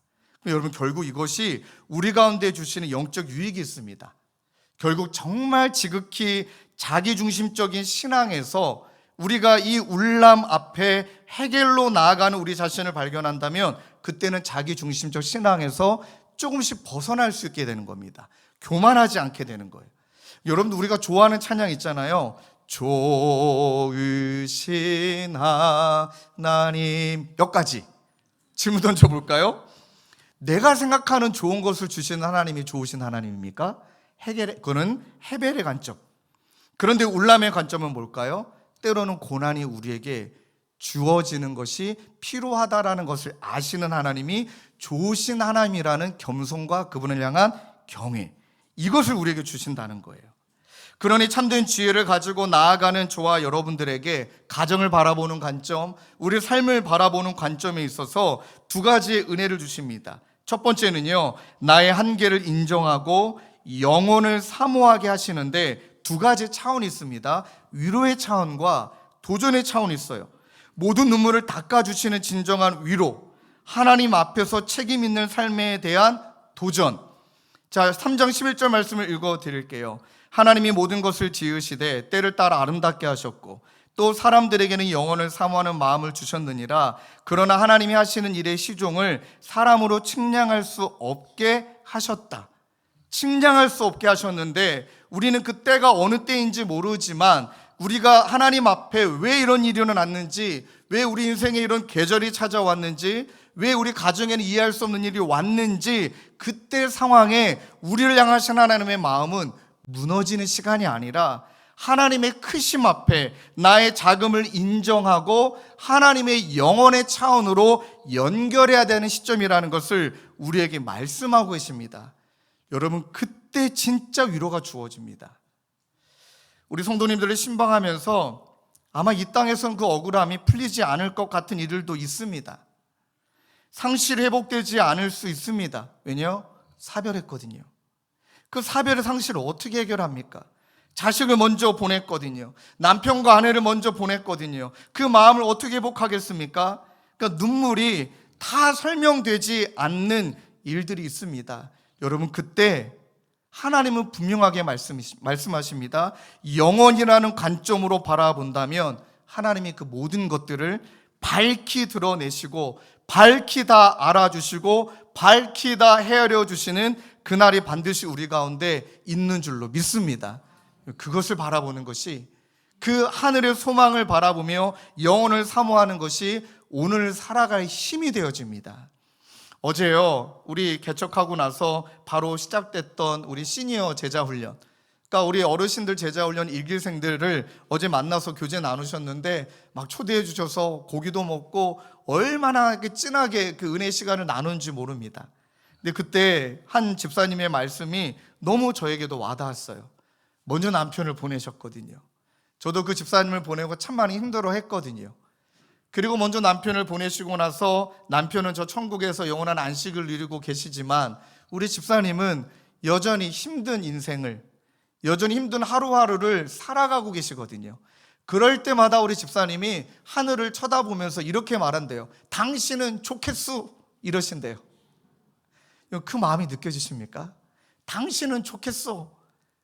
여러분, 결국 이것이 우리 가운데 주시는 영적 유익이 있습니다. 결국 정말 지극히 자기중심적인 신앙에서 우리가 이 울람 앞에 해결로 나아가는 우리 자신을 발견한다면 그때는 자기중심적 신앙에서 조금씩 벗어날 수 있게 되는 겁니다. 교만하지 않게 되는 거예요. 여러분들, 우리가 좋아하는 찬양 있잖아요. 좋으신 하나님, 여기까지 질문 던져볼까요? 내가 생각하는 좋은 것을 주시는 하나님이 좋으신 하나님입니까? 그거는 헤벨의 관점. 그런데 울람의 관점은 뭘까요? 때로는 고난이 우리에게 주어지는 것이 필요하다라는 것을 아시는 하나님이 좋으신 하나님이라는 겸손과 그분을 향한 경외, 이것을 우리에게 주신다는 거예요. 그러니 참된 지혜를 가지고 나아가는 저와 여러분들에게 가정을 바라보는 관점, 우리 삶을 바라보는 관점에 있어서 두 가지의 은혜를 주십니다. 첫 번째는요, 나의 한계를 인정하고 영혼을 사모하게 하시는데 두 가지 차원이 있습니다. 위로의 차원과 도전의 차원이 있어요. 모든 눈물을 닦아주시는 진정한 위로, 하나님 앞에서 책임 있는 삶에 대한 도전. 자, 3장 11절 말씀을 읽어드릴게요. 하나님이 모든 것을 지으시되 때를 따라 아름답게 하셨고 또 사람들에게는 영혼을 사모하는 마음을 주셨느니라. 그러나 하나님이 하시는 일의 시종을 사람으로 측량할 수 없게 하셨다. 측량할 수 없게 하셨는데 우리는 그때가 어느 때인지 모르지만 우리가 하나님 앞에 왜 이런 일이 일어났는지, 왜 우리 인생에 이런 계절이 찾아왔는지, 왜 우리 가정에는 이해할 수 없는 일이 왔는지, 그때 상황에 우리를 향하신 하나님의 마음은 무너지는 시간이 아니라 하나님의 크심 앞에 나의 작음을 인정하고 하나님의 영혼의 차원으로 연결해야 되는 시점이라는 것을 우리에게 말씀하고 계십니다. 여러분, 그때 진짜 위로가 주어집니다. 우리 성도님들을 신방하면서 아마 이 땅에선 그 억울함이 풀리지 않을 것 같은 일들도 있습니다. 상실이 회복되지 않을 수 있습니다. 왜냐요? 사별했거든요. 그 사별의 상실을 어떻게 해결합니까? 자식을 먼저 보냈거든요. 남편과 아내를 먼저 보냈거든요. 그 마음을 어떻게 회복하겠습니까? 그러니까 눈물이 다 설명되지 않는 일들이 있습니다. 여러분, 그때 하나님은 분명하게 말씀하십니다. 영원이라는 관점으로 바라본다면 하나님이 그 모든 것들을 밝히 드러내시고 밝히 다 알아주시고 밝히 다 헤아려 주시는 그날이 반드시 우리 가운데 있는 줄로 믿습니다. 그것을 바라보는 것이, 그 하늘의 소망을 바라보며 영혼을 사모하는 것이 오늘 살아갈 힘이 되어집니다. 어제요, 우리 개척하고 나서 바로 시작됐던 우리 시니어 제자훈련, 그러니까 우리 어르신들 제자훈련 1기생들을 어제 만나서 교제 나누셨는데 막 초대해 주셔서 고기도 먹고 얼마나 진하게 그 은혜 시간을 나눈지 모릅니다. 근데 그때 한 집사님의 말씀이 너무 저에게도 와닿았어요. 먼저 남편을 보내셨거든요. 저도 그 집사님을 보내고 참 많이 힘들어 했거든요. 그리고 먼저 남편을 보내시고 나서 남편은 저 천국에서 영원한 안식을 누리고 계시지만 우리 집사님은 여전히 힘든 인생을, 여전히 힘든 하루하루를 살아가고 계시거든요. 그럴 때마다 우리 집사님이 하늘을 쳐다보면서 이렇게 말한대요. 당신은 좋겠소, 이러신대요. 그 마음이 느껴지십니까? 당신은 좋겠소,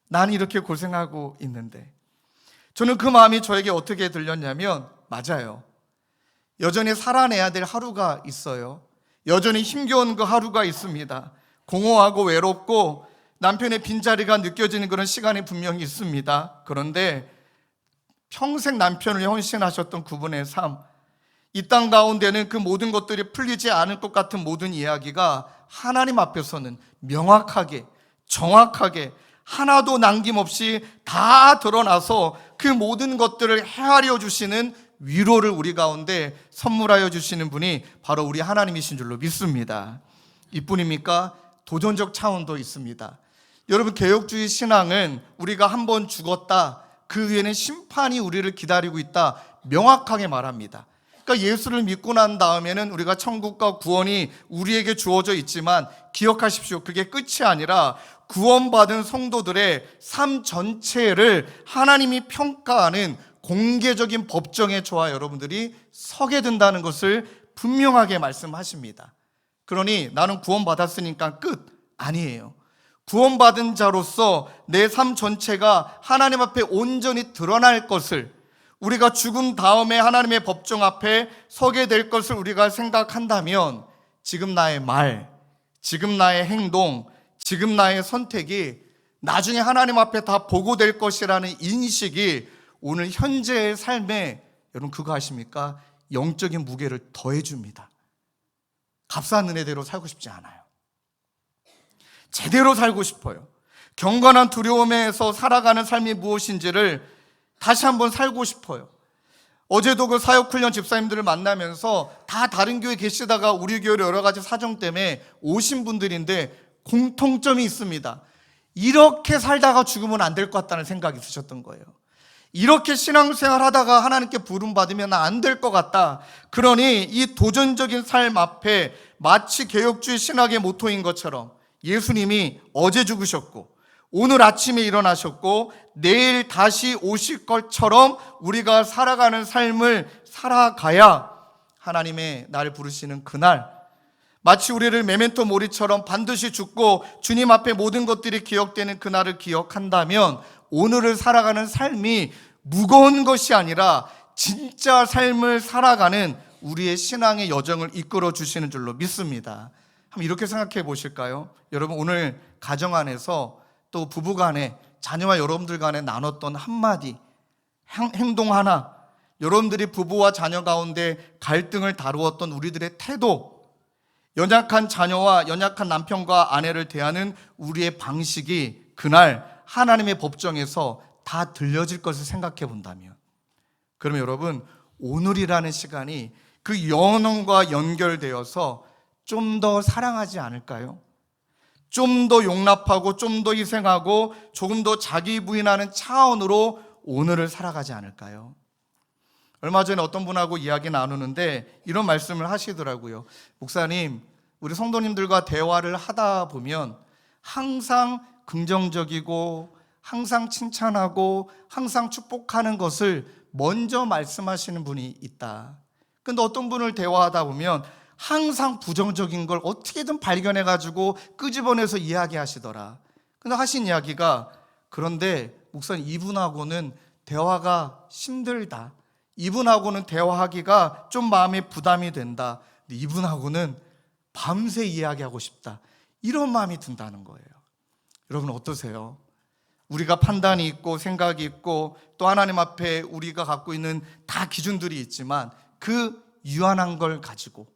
난 이렇게 고생하고 있는데. 저는 그 마음이 저에게 어떻게 들렸냐면, 맞아요, 여전히 살아내야 될 하루가 있어요. 여전히 힘겨운 그 하루가 있습니다. 공허하고 외롭고 남편의 빈자리가 느껴지는 그런 시간이 분명히 있습니다. 그런데 평생 남편을 헌신하셨던 그분의 삶, 이 땅 가운데는 그 모든 것들이 풀리지 않을 것 같은 모든 이야기가 하나님 앞에서는 명확하게, 정확하게, 하나도 남김없이 다 드러나서 그 모든 것들을 헤아려 주시는 위로를 우리 가운데 선물하여 주시는 분이 바로 우리 하나님이신 줄로 믿습니다. 이뿐입니까? 도전적 차원도 있습니다. 여러분, 개혁주의 신앙은 우리가 한 번 죽었다, 그 위에는 심판이 우리를 기다리고 있다, 명확하게 말합니다. 그러니까 예수를 믿고 난 다음에는 우리가 천국과 구원이 우리에게 주어져 있지만 기억하십시오, 그게 끝이 아니라 구원받은 성도들의 삶 전체를 하나님이 평가하는 공개적인 법정에 저와 여러분들이 서게 된다는 것을 분명하게 말씀하십니다. 그러니 나는 구원받았으니까 끝 아니에요. 구원받은 자로서 내 삶 전체가 하나님 앞에 온전히 드러날 것을, 우리가 죽은 다음에 하나님의 법정 앞에 서게 될 것을 우리가 생각한다면 지금 나의 말, 지금 나의 행동, 지금 나의 선택이 나중에 하나님 앞에 다 보고될 것이라는 인식이 오늘 현재의 삶에, 여러분 그거 아십니까? 영적인 무게를 더해줍니다. 값싼 은혜대로 살고 싶지 않아요. 제대로 살고 싶어요. 경건한 두려움에서 살아가는 삶이 무엇인지를 다시 한번 살고 싶어요. 어제도 그 사역훈련 집사님들을 만나면서 다 다른 교회 계시다가 우리 교회로 여러 가지 사정 때문에 오신 분들인데 공통점이 있습니다. 이렇게 살다가 죽으면 안 될 것 같다는 생각이 드셨던 거예요. 이렇게 신앙생활 하다가 하나님께 부름받으면 안 될 것 같다. 그러니 이 도전적인 삶 앞에 마치 개혁주의 신학의 모토인 것처럼 예수님이 어제 죽으셨고 오늘 아침에 일어나셨고 내일 다시 오실 것처럼 우리가 살아가는 삶을 살아가야 하나님의 나를 부르시는 그날, 마치 우리를 메멘토 모리처럼 반드시 죽고 주님 앞에 모든 것들이 기억되는 그날을 기억한다면 오늘을 살아가는 삶이 무거운 것이 아니라 진짜 삶을 살아가는 우리의 신앙의 여정을 이끌어 주시는 줄로 믿습니다. 한번 이렇게 생각해 보실까요? 여러분 오늘 가정 안에서 또 부부 간에, 자녀와 여러분들 간에 나눴던 한마디 행동 하나, 여러분들이 부부와 자녀 가운데 갈등을 다루었던 우리들의 태도, 연약한 자녀와 연약한 남편과 아내를 대하는 우리의 방식이 그날 하나님의 법정에서 다 들려질 것을 생각해 본다면, 그러면 여러분 오늘이라는 시간이 그 영혼과 연결되어서 좀 더 사랑하지 않을까요? 좀 더 용납하고 좀 더 희생하고 조금 더 자기 부인하는 차원으로 오늘을 살아가지 않을까요? 얼마 전에 어떤 분하고 이야기 나누는데 이런 말씀을 하시더라고요. 목사님, 우리 성도님들과 대화를 하다 보면 항상 긍정적이고 항상 칭찬하고 항상 축복하는 것을 먼저 말씀하시는 분이 있다. 근데 어떤 분을 대화하다 보면 항상 부정적인 걸 어떻게든 발견해가지고 끄집어내서 이야기하시더라. 근데 하신 이야기가, 그런데 목사님 이분하고는 대화가 힘들다. 이분하고는 대화하기가 좀 마음에 부담이 된다. 근데 이분하고는 밤새 이야기하고 싶다. 이런 마음이 든다는 거예요. 여러분 어떠세요? 우리가 판단이 있고 생각이 있고 또 하나님 앞에 우리가 갖고 있는 다 기준들이 있지만 그 유한한 걸 가지고,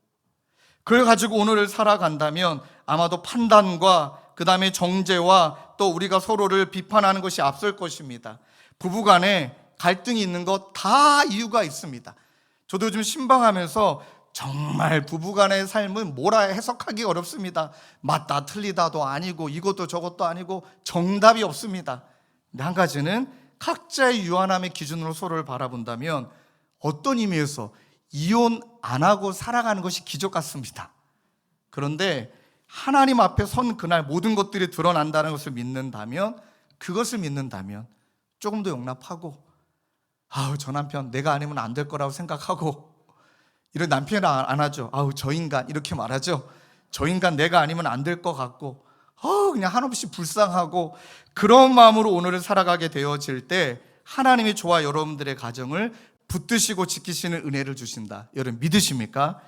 그걸 가지고 오늘을 살아간다면 아마도 판단과 그 다음에 정죄와 또 우리가 서로를 비판하는 것이 앞설 것입니다. 부부간에 갈등이 있는 것 다 이유가 있습니다. 저도 요즘 신방하면서 정말 부부간의 삶은 뭐라 해석하기 어렵습니다. 맞다 틀리다도 아니고 이것도 저것도 아니고 정답이 없습니다. 근데 한 가지는 각자의 유한함의 기준으로 서로를 바라본다면 어떤 의미에서 이혼 안 하고 살아가는 것이 기적 같습니다. 그런데 하나님 앞에 선 그날 모든 것들이 드러난다는 것을 믿는다면, 그것을 믿는다면 조금 더 용납하고, 저 남편 내가 아니면 안 될 거라고 생각하고, 이런 남편은 안 하죠. 저 인간 이렇게 말하죠. 저 인간 내가 아니면 안 될 것 같고, 그냥 한없이 불쌍하고, 그런 마음으로 오늘을 살아가게 되어질 때 하나님이 저와 여러분들의 가정을 붙드시고 지키시는 은혜를 주신다. 여러분 믿으십니까?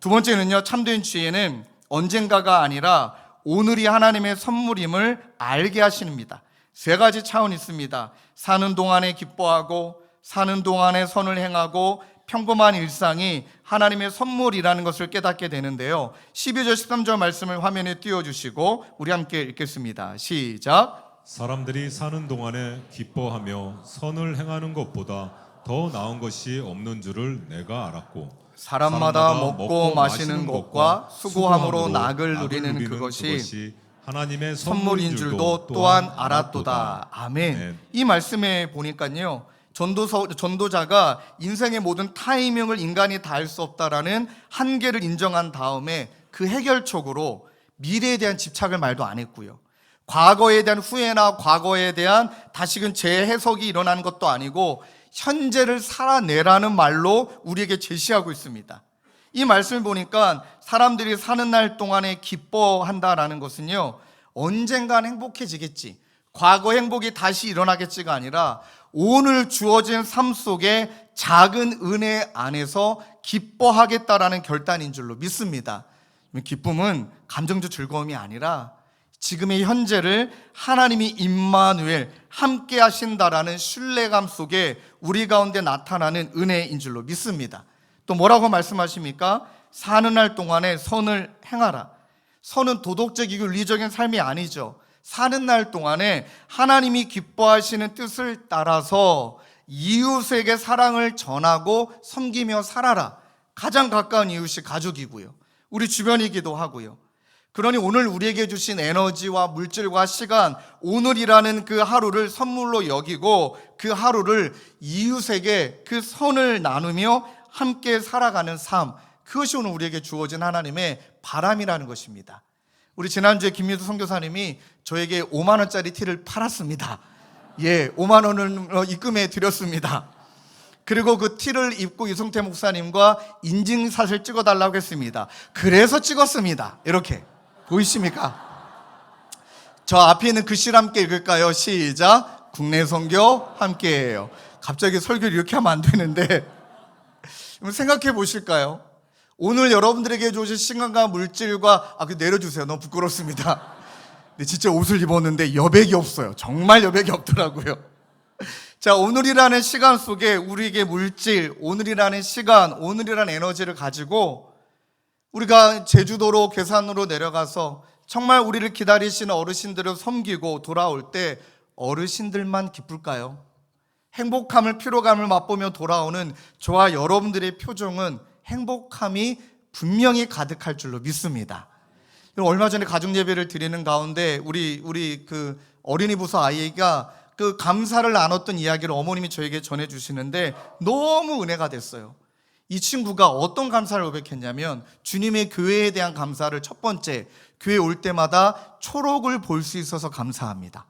두 번째는요, 참된 지혜는 언젠가가 아니라 오늘이 하나님의 선물임을 알게 하십니다. 세 가지 차원이 있습니다. 사는 동안에 기뻐하고, 사는 동안에 선을 행하고, 평범한 일상이 하나님의 선물이라는 것을 깨닫게 되는데요. 12절 13절 말씀을 화면에 띄워주시고 우리 함께 읽겠습니다. 시작. 사람들이 사는 동안에 기뻐하며 선을 행하는 것보다 더 나은 것이 없는 줄을 내가 알았고, 사람마다 먹고 마시는 것과 수고함으로 낙을 누리는 그것이 하나님의 선물인 줄도 또한 알았도다. 아멘. 이 말씀에 보니까요, 전도자가 인생의 모든 타이밍을 인간이 다 할 수 없다라는 한계를 인정한 다음에 그 해결책으로 미래에 대한 집착을 말도 안 했고요, 과거에 대한 후회나 과거에 대한 다시금 재해석이 일어나는 것도 아니고 현재를 살아내라는 말로 우리에게 제시하고 있습니다. 이 말씀을 보니까 사람들이 사는 날 동안에 기뻐한다라는 것은요, 언젠간 행복해지겠지, 과거 행복이 다시 일어나겠지가 아니라 오늘 주어진 삶 속에 작은 은혜 안에서 기뻐하겠다라는 결단인 줄로 믿습니다. 기쁨은 감정적 즐거움이 아니라 지금의 현재를 하나님이 임마누엘 함께 하신다라는 신뢰감 속에 우리 가운데 나타나는 은혜인 줄로 믿습니다. 또 뭐라고 말씀하십니까? 사는 날 동안에 선을 행하라. 선은 도덕적이고 윤리적인 삶이 아니죠. 사는 날 동안에 하나님이 기뻐하시는 뜻을 따라서 이웃에게 사랑을 전하고 섬기며 살아라. 가장 가까운 이웃이 가족이고요, 우리 주변이기도 하고요. 그러니 오늘 우리에게 주신 에너지와 물질과 시간, 오늘이라는 그 하루를 선물로 여기고 그 하루를 이웃에게 그 선을 나누며 함께 살아가는 삶, 그것이 오늘 우리에게 주어진 하나님의 바람이라는 것입니다. 우리 지난주에 김민수 선교사님이 저에게 5만 원짜리 티를 팔았습니다. 5만 원을 입금해 드렸습니다. 그리고 그 티를 입고 유성태 목사님과 인증샷을 찍어달라고 했습니다. 그래서 찍었습니다. 이렇게 보이십니까? 저 앞에 있는 글씨를 함께 읽을까요? 시작. 국내 선교 함께해요. 갑자기 설교를 이렇게 하면 안 되는데 생각해 보실까요? 오늘 여러분들에게 주신 시간과 물질과 내려주세요. 너무 부끄럽습니다. 근데 진짜 옷을 입었는데 여백이 없어요. 정말 여백이 없더라고요. 자, 오늘이라는 시간 속에 우리에게 물질, 오늘이라는 시간, 오늘이라는 에너지를 가지고 우리가 제주도로 괴산으로 내려가서 정말 우리를 기다리시는 어르신들을 섬기고 돌아올 때 어르신들만 기쁠까요? 행복함을, 피로감을 맛보며 돌아오는 저와 여러분들의 표정은 행복함이 분명히 가득할 줄로 믿습니다. 얼마 전에 가족 예배를 드리는 가운데 우리 그 어린이 부서 아이가 그 감사를 나눴던 이야기를 어머님이 저에게 전해주시는데 너무 은혜가 됐어요. 이 친구가 어떤 감사를 고백했냐면 주님의 교회에 대한 감사를 첫 번째, 교회 올 때마다 초록을 볼 수 있어서 감사합니다.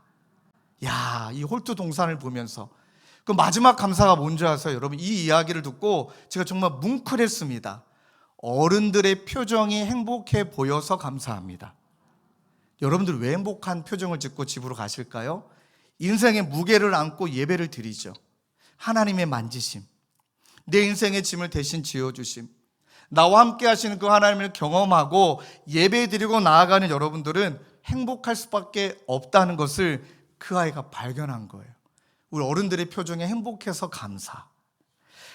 이 홀트 동산을 보면서 그 마지막 감사가 뭔지 아세요? 여러분, 이 이야기를 듣고 제가 정말 뭉클했습니다. 어른들의 표정이 행복해 보여서 감사합니다. 여러분들 왜 행복한 표정을 짓고 집으로 가실까요? 인생의 무게를 안고 예배를 드리죠. 하나님의 만지심, 내 인생의 짐을 대신 지어주심, 나와 함께 하시는 그 하나님을 경험하고 예배 드리고 나아가는 여러분들은 행복할 수밖에 없다는 것을 그 아이가 발견한 거예요. 우리 어른들의 표정에 행복해서 감사.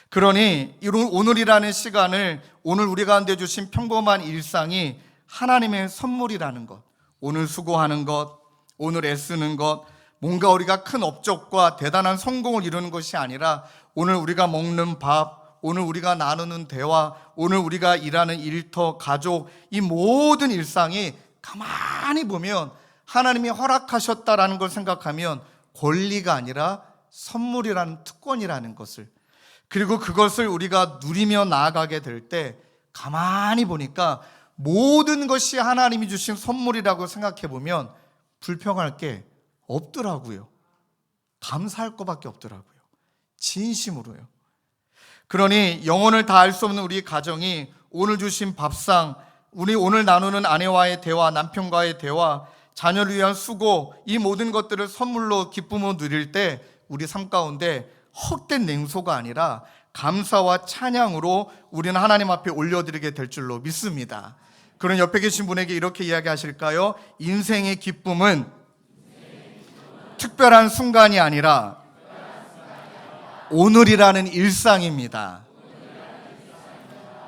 그러니 오늘이라는 시간을, 오늘 우리 가운데 주신 평범한 일상이 하나님의 선물이라는 것, 오늘 수고하는 것, 오늘 애쓰는 것, 뭔가 우리가 큰 업적과 대단한 성공을 이루는 것이 아니라 오늘 우리가 먹는 밥, 오늘 우리가 나누는 대화, 오늘 우리가 일하는 일터, 가족, 이 모든 일상이 가만히 보면 하나님이 허락하셨다라는 걸 생각하면 권리가 아니라 선물이라는 특권이라는 것을, 그리고 그것을 우리가 누리며 나아가게 될 때 가만히 보니까 모든 것이 하나님이 주신 선물이라고 생각해 보면 불평할 게 없더라고요. 감사할 것밖에 없더라고요. 진심으로요. 그러니 영혼을 다할 수 없는 우리 가정이 오늘 주신 밥상, 우리 오늘 나누는 아내와의 대화, 남편과의 대화, 자녀를 위한 수고, 이 모든 것들을 선물로 기쁨으로 누릴 때 우리 삶 가운데 헛된 냉소가 아니라 감사와 찬양으로 우리는 하나님 앞에 올려드리게 될 줄로 믿습니다. 그런 옆에 계신 분에게 이렇게 이야기하실까요? 인생의 기쁨은 특별한 순간이 아니라 오늘이라는 일상입니다.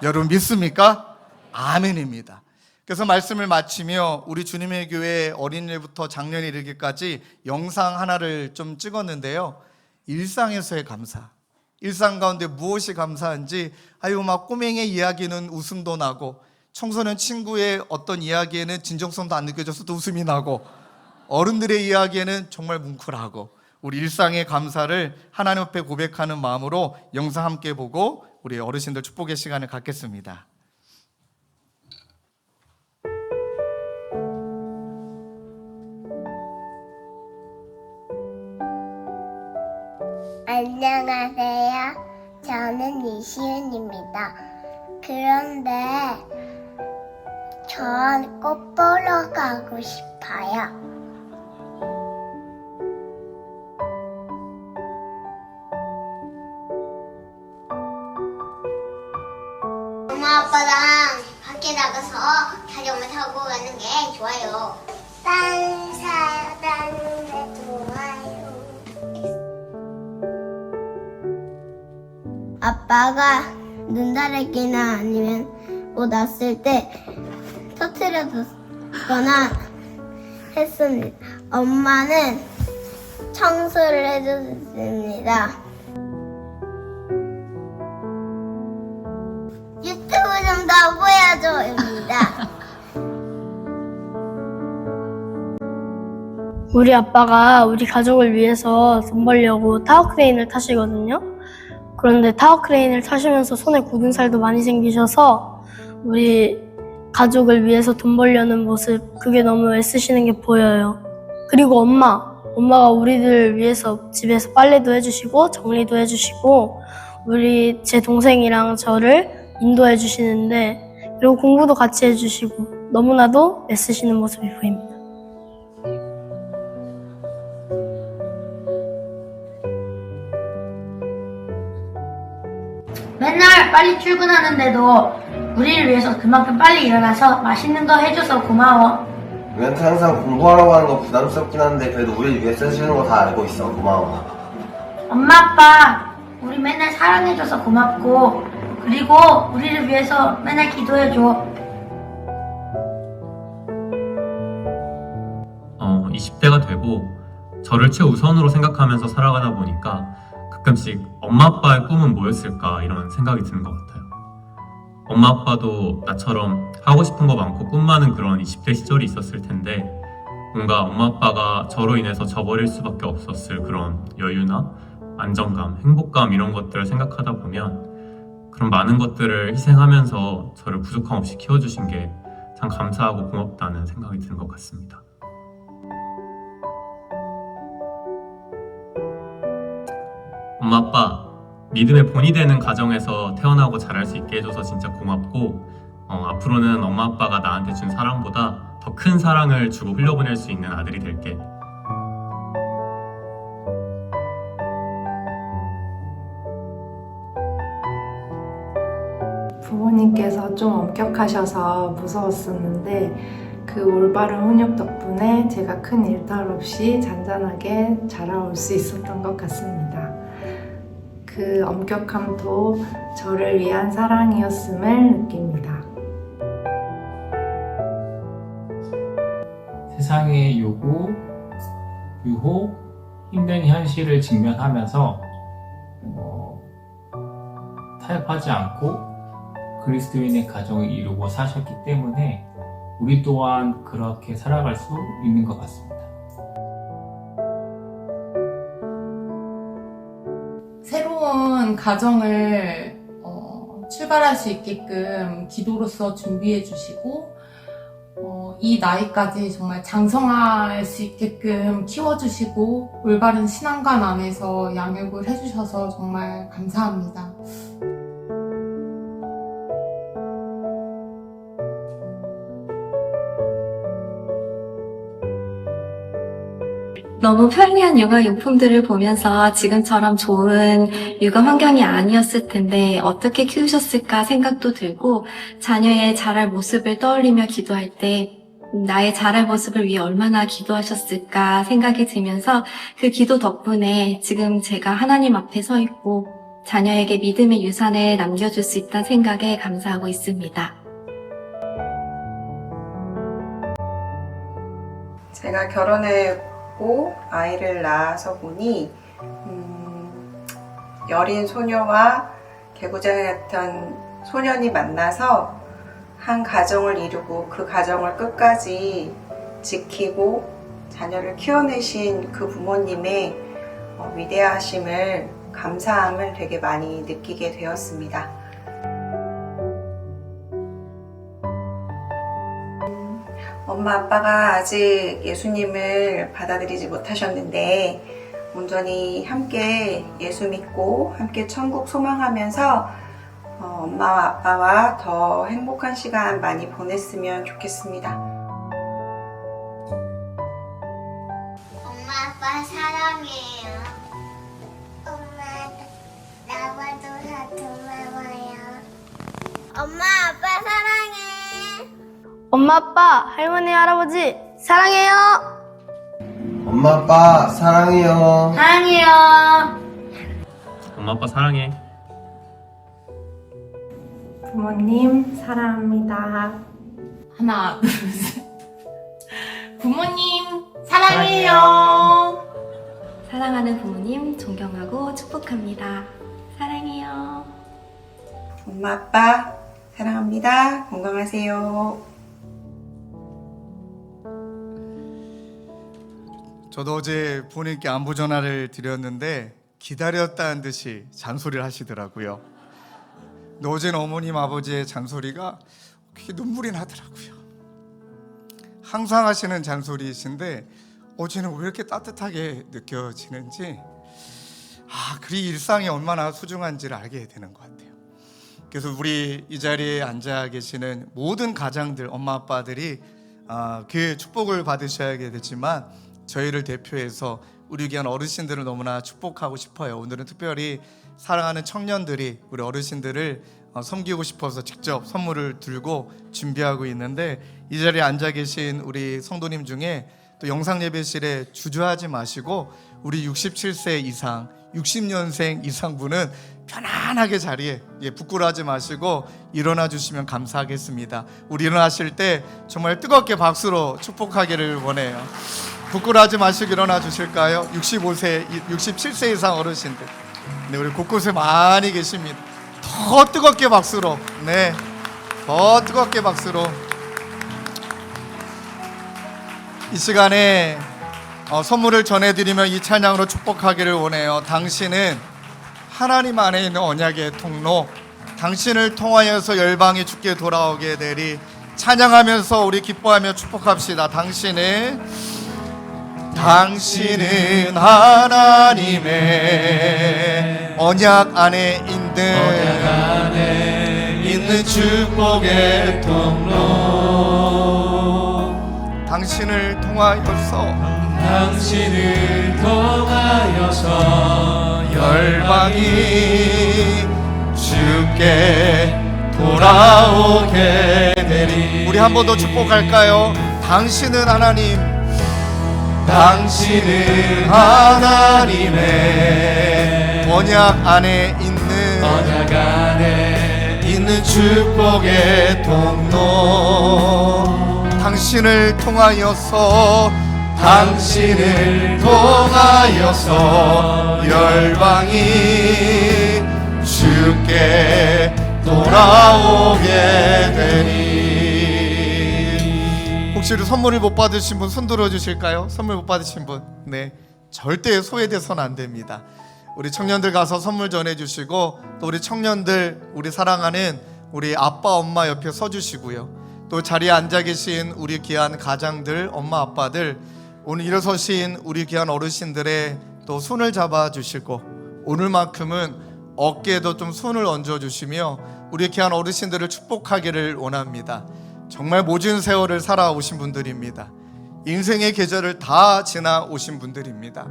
여러분 믿습니까? 아멘입니다. 그래서 말씀을 마치며 우리 주님의 교회 어린이부터 작년에 이르기까지 영상 하나를 좀 찍었는데요. 일상에서의 감사, 일상 가운데 무엇이 감사한지, 막 꼬맹이의 이야기는 웃음도 나고 청소년 친구의 어떤 이야기에는 진정성도 안 느껴져서 또 웃음이 나고 어른들의 이야기에는 정말 뭉클하고, 우리 일상의 감사를 하나님 앞에 고백하는 마음으로 영상 함께 보고 우리 어르신들 축복의 시간을 갖겠습니다. 안녕하세요. 저는 이시은입니다. 그 그런데 전 꽃 보러 가고 싶어요. 엄마 아빠랑 밖에 나가서 자전거 타고 가는 게 좋아요. 딴 사람은 좋아요. 아빠가 눈다래기나 아니면 옷 났을 때 터트려줬거나 했습니다. 엄마는 청소를 해줬습니다. 유튜브 좀 더 보여줘입니다. 우리 아빠가 우리 가족을 위해서 돈 벌려고 타워크레인을 타시거든요. 그런데 타워크레인을 타시면서 손에 굳은 살도 많이 생기셔서 우리 가족을 위해서 돈 벌려는 모습, 그게 너무 애쓰시는 게 보여요. 그리고 엄마가 우리들 위해서 집에서 빨래도 해주시고 정리도 해주시고 제 동생이랑 저를 인도해 주시는데, 그리고 공부도 같이 해주시고 너무나도 애쓰시는 모습이 보입니다. 맨날 빨리 출근하는데도 우리를 위해서 그만큼 빨리 일어나서 맛있는 거 해줘서 고마워. 우리한테 항상 공부하라고 하는 거 부담스럽긴 한데 그래도 우리를 위해 쓰시는 거 다 알고 있어. 고마워. 엄마 아빠 우리 맨날 사랑해줘서 고맙고, 그리고 우리를 위해서 맨날 기도해줘. 20대가 되고 저를 최우선으로 생각하면서 살아가다 보니까 가끔씩 엄마 아빠의 꿈은 뭐였을까 이런 생각이 드는 것 같아요. 엄마 아빠도 나처럼 하고 싶은 거 많고 꿈 많은 그런 20대 시절이 있었을 텐데, 뭔가 엄마 아빠가 저로 인해서 저버릴 수밖에 없었을 그런 여유나 안정감, 행복감 이런 것들을 생각하다 보면 그런 많은 것들을 희생하면서 저를 부족함 없이 키워주신 게 참 감사하고 고맙다는 생각이 드는 것 같습니다. 엄마 아빠, 믿음의 본이 되는 가정에서 태어나고 자랄 수 있게 해줘서 진짜 고맙고, 앞으로는 엄마 아빠가 나한테 준 사랑보다 더 큰 사랑을 주고 흘려보낼 수 있는 아들이 될게. 부모님께서 좀 엄격하셔서 무서웠었는데 그 올바른 훈육 덕분에 제가 큰 일탈 없이 잔잔하게 자라올 수 있었던 것 같습니다. 그 엄격함도 저를 위한 사랑이었음을 느낍니다. 세상의 요구, 유혹, 힘든 현실을 직면하면서 타협하지 않고 그리스도인의 가정을 이루고 사셨기 때문에 우리 또한 그렇게 살아갈 수 있는 것 같습니다. 새로운 가정을 출발할 수 있게끔 기도로서 준비해 주시고, 이 나이까지 정말 장성할 수 있게끔 키워주시고 올바른 신앙관 안에서 양육을 해주셔서 정말 감사합니다. 너무 편리한 육아용품들을 보면서 지금처럼 좋은 육아 환경이 아니었을 텐데 어떻게 키우셨을까 생각도 들고, 자녀의 자랄 모습을 떠올리며 기도할 때 나의 자랄 모습을 위해 얼마나 기도하셨을까 생각이 들면서 그 기도 덕분에 지금 제가 하나님 앞에 서 있고 자녀에게 믿음의 유산을 남겨줄 수 있다는 생각에 감사하고 있습니다. 제가 결혼했고 아이를 낳아서 보니 여린 소녀와 개구쟁이 같은 소년이 만나서 한 가정을 이루고 그 가정을 끝까지 지키고 자녀를 키워내신 그 부모님의 위대하심을, 감사함을 되게 많이 느끼게 되었습니다. 엄마 아빠가 아직 예수님을 받아들이지 못하셨는데 온전히 함께 예수 믿고 함께 천국 소망하면서 엄마와 아빠와 더 행복한 시간 많이 보냈으면 좋겠습니다. 엄마 아빠 사랑해요. 엄마 나와줘서 고마워요. 엄마 아빠 사랑해. 엄마 아빠 할머니 할아버지 사랑해요. 엄마 아빠 사랑해요. 사랑해요. 엄마 아빠 사랑해. 부모님 사랑합니다. 하나, 둘, 셋. 부모님 사랑해요. 사랑하는 부모님 존경하고 축복합니다. 사랑해요. 엄마 아빠 사랑합니다. 건강하세요. 저도 어제 부모님께 안부 전화를 드렸는데 기다렸다는 듯이 잔소리를 하시더라고요. 근데 어제는 어머님 아버지의 잔소리가 그게 눈물이 나더라고요. 항상 하시는 잔소리이신데 어제는 왜 이렇게 따뜻하게 느껴지는지, 그리 일상이 얼마나 소중한지를 알게 되는 것 같아요. 그래서 우리 이 자리에 앉아 계시는 모든 가장들, 엄마 아빠들이 그 축복을 받으셔야 되지만 저희를 대표해서 우리 귀한 어르신들을 너무나 축복하고 싶어요. 오늘은 특별히 사랑하는 청년들이 우리 어르신들을 섬기고 싶어서 직접 선물을 들고 준비하고 있는데, 이 자리에 앉아 계신 우리 성도님 중에 또 영상 예배실에 주저하지 마시고 우리 67세 이상 60년생 이상 분은 편안하게 자리에 부끄러워하지 마시고 일어나 주시면 감사하겠습니다. 우리 일어나실 때 정말 뜨겁게 박수로 축복하기를 원해요. 부끄러워하지 마시고 일어나 주실까요? 65세, 67세 이상 어르신들, 네, 우리 곳곳에 많이 계십니다. 더 뜨겁게 박수로, 네, 더 뜨겁게 박수로 이 시간에 선물을 전해드리며 이 찬양으로 축복하기를 원해요. 당신은 하나님 안에 있는 언약의 통로, 당신을 통하여서 열방이 주께 돌아오게 되리. 찬양하면서 우리 기뻐하며 축복합시다. 당신은 하나님의 언약 안에 있는 축복의 통로. 당신을 통하여서 열방이 주께 돌아오게 되리. 우리 한 번 더 축복할까요? 당신은 하나님의 언약 안에 있는 축복의 통로. 당신을 통하여서 열방이 주께 돌아오게 되니. 혹시 선물을 못 받으신 분 손 들어 주실까요? 선물 못 받으신 분, 네, 절대 소외돼서는 안 됩니다. 우리 청년들 가서 선물 전해주시고, 또 우리 청년들, 우리 사랑하는 우리 아빠 엄마 옆에 서주시고요. 또 자리에 앉아 계신 우리 귀한 가장들, 엄마 아빠들, 오늘 일어서신 우리 귀한 어르신들의 또 손을 잡아 주시고, 오늘만큼은 어깨에도 좀 손을 얹어 주시며 우리 귀한 어르신들을 축복하기를 원합니다. 정말 모진 세월을 살아오신 분들입니다. 인생의 계절을 다 지나오신 분들입니다.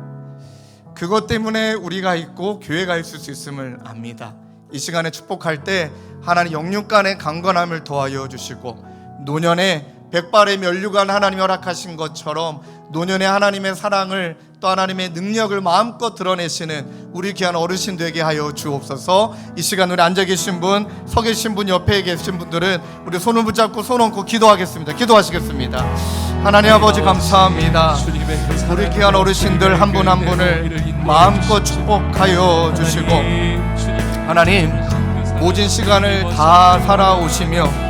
그것 때문에 우리가 있고 교회가 있을 수 있음을 압니다. 이 시간에 축복할 때 하나님 영육간의 강건함을 더하여 주시고, 노년에 백발의 면류관 하나님이 허락하신 것처럼 노년에 하나님의 사랑을, 또 하나님의 능력을 마음껏 드러내시는 우리 귀한 어르신되게 하여 주옵소서. 이 시간 우리 앉아 계신 분, 서 계신 분, 옆에 계신 분들은 우리 손을 붙잡고 손 얹고 기도하겠습니다. 기도하시겠습니다. 하나님 아버지 감사합니다. 우리 귀한 어르신들 한 분 한 분을 마음껏 축복하여 주시고, 하나님 모진 시간을 다 살아오시며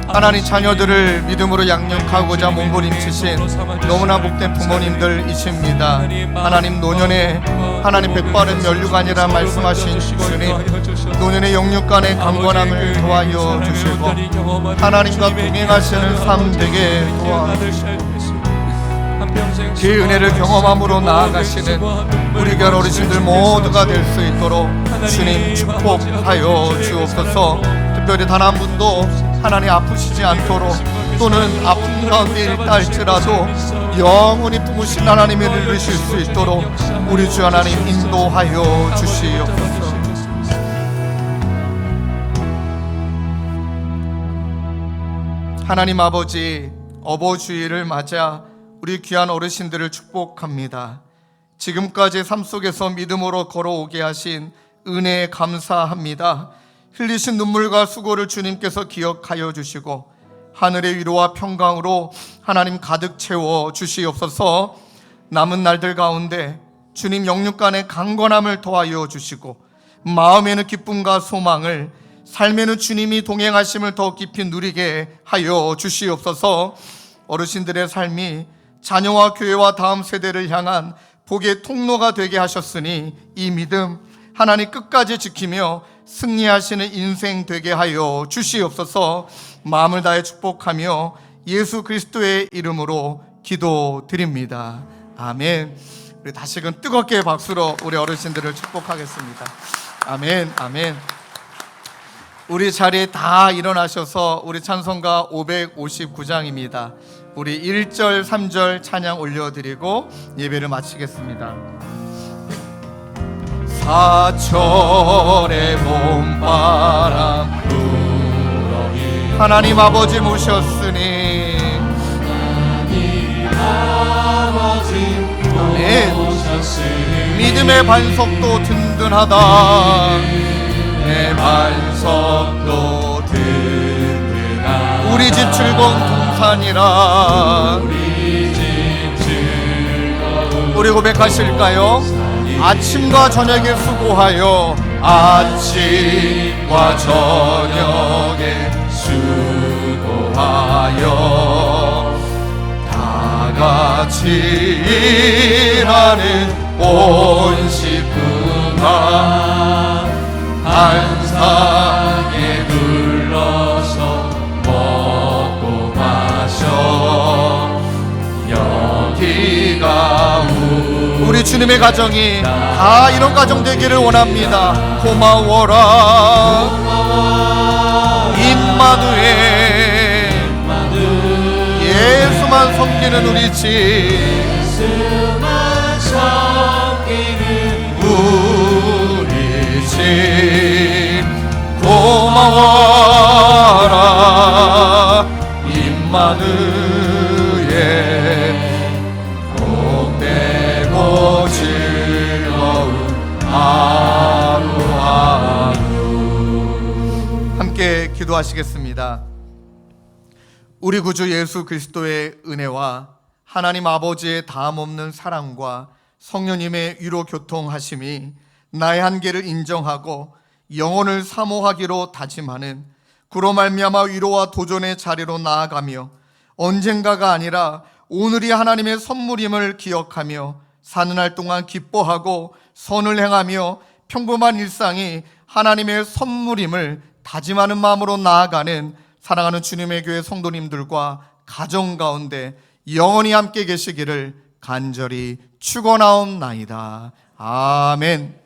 하나님 자녀들을 믿음으로 양육하고자 몸부림치신 너무나 복된 부모님들이십니다. 하나님 노년에 하나님 백발은 면류관이라 말씀하신 주님, 노년의 영육간의 강건함을 도와여 주시고 하나님과 동행하시는 삶 되게 도와주시고, 그 은혜를 경험함으로 나아가시는 우리 교회 어르신들 모두가 될 수 있도록 주님 축복하여 주옵소서. 특별히 단 한 분도 하나님 아프시지 않도록, 또는 아픈 가운데 있다 할지라도 영원히 품으신 하나님을 이루실 수 있도록 우리 주 하나님 인도하여 주시옵소서. 하나님 아버지, 어버주일을 맞아 우리 귀한 어르신들을 축복합니다. 지금까지 삶 속에서 믿음으로 걸어오게 하신 은혜에 감사합니다. 흘리신 눈물과 수고를 주님께서 기억하여 주시고 하늘의 위로와 평강으로 하나님 가득 채워 주시옵소서. 남은 날들 가운데 주님 영육간의 강건함을 더하여 주시고 마음에는 기쁨과 소망을, 삶에는 주님이 동행하심을 더 깊이 누리게 하여 주시옵소서. 어르신들의 삶이 자녀와 교회와 다음 세대를 향한 복의 통로가 되게 하셨으니 이 믿음 하나님 끝까지 지키며 승리하시는 인생 되게 하여 주시옵소서. 마음을 다해 축복하며 예수 그리스도의 이름으로 기도드립니다. 아멘. 우리 다시금 뜨겁게 박수로 우리 어르신들을 축복하겠습니다. 아멘, 아멘. 우리 자리에 다 일어나셔서 우리 찬송가 559장입니다. 우리 1절, 3절 찬양 올려드리고 예배를 마치겠습니다. 사철의 봄바람 불어이 하나님 아버지 모셨으니 아멘. 믿음의 반석도 든든하다. 내 반석도 든든하다. 우리 집 즐거운 동산이라. 우리 고백하실까요? 아침과 저녁에 수고하여, 아침과 저녁에 수고하여 다 같이 일하는 온 식구가 한 상에 둘러서 먹고 마셔. 여기가 우리 주님의 가정이 다 이런 가정 되기를 원합니다. 고마워라 임마누엘, 예수만 섬기는 우리 집, 예수만 섬기는 우리 집. 고마워라 임마누엘, 복되고 즐거운 하루하루. 함께 기도하시겠습니다. 우리 구주 예수 그리스도의 은혜와 하나님 아버지의 다함없는 사랑과 성령님의 위로 교통하심이 나의 한계를 인정하고 영혼을 사모하기로 다짐하는 그로 말미암아 위로와 도전의 자리로 나아가며 언젠가가 아니라 오늘이 하나님의 선물임을 기억하며 사는 날 동안 기뻐하고 선을 행하며 평범한 일상이 하나님의 선물임을 다짐하는 마음으로 나아가는 사랑하는 주님의 교회 성도님들과 가정 가운데 영원히 함께 계시기를 간절히 축원하옵나이다. 아멘.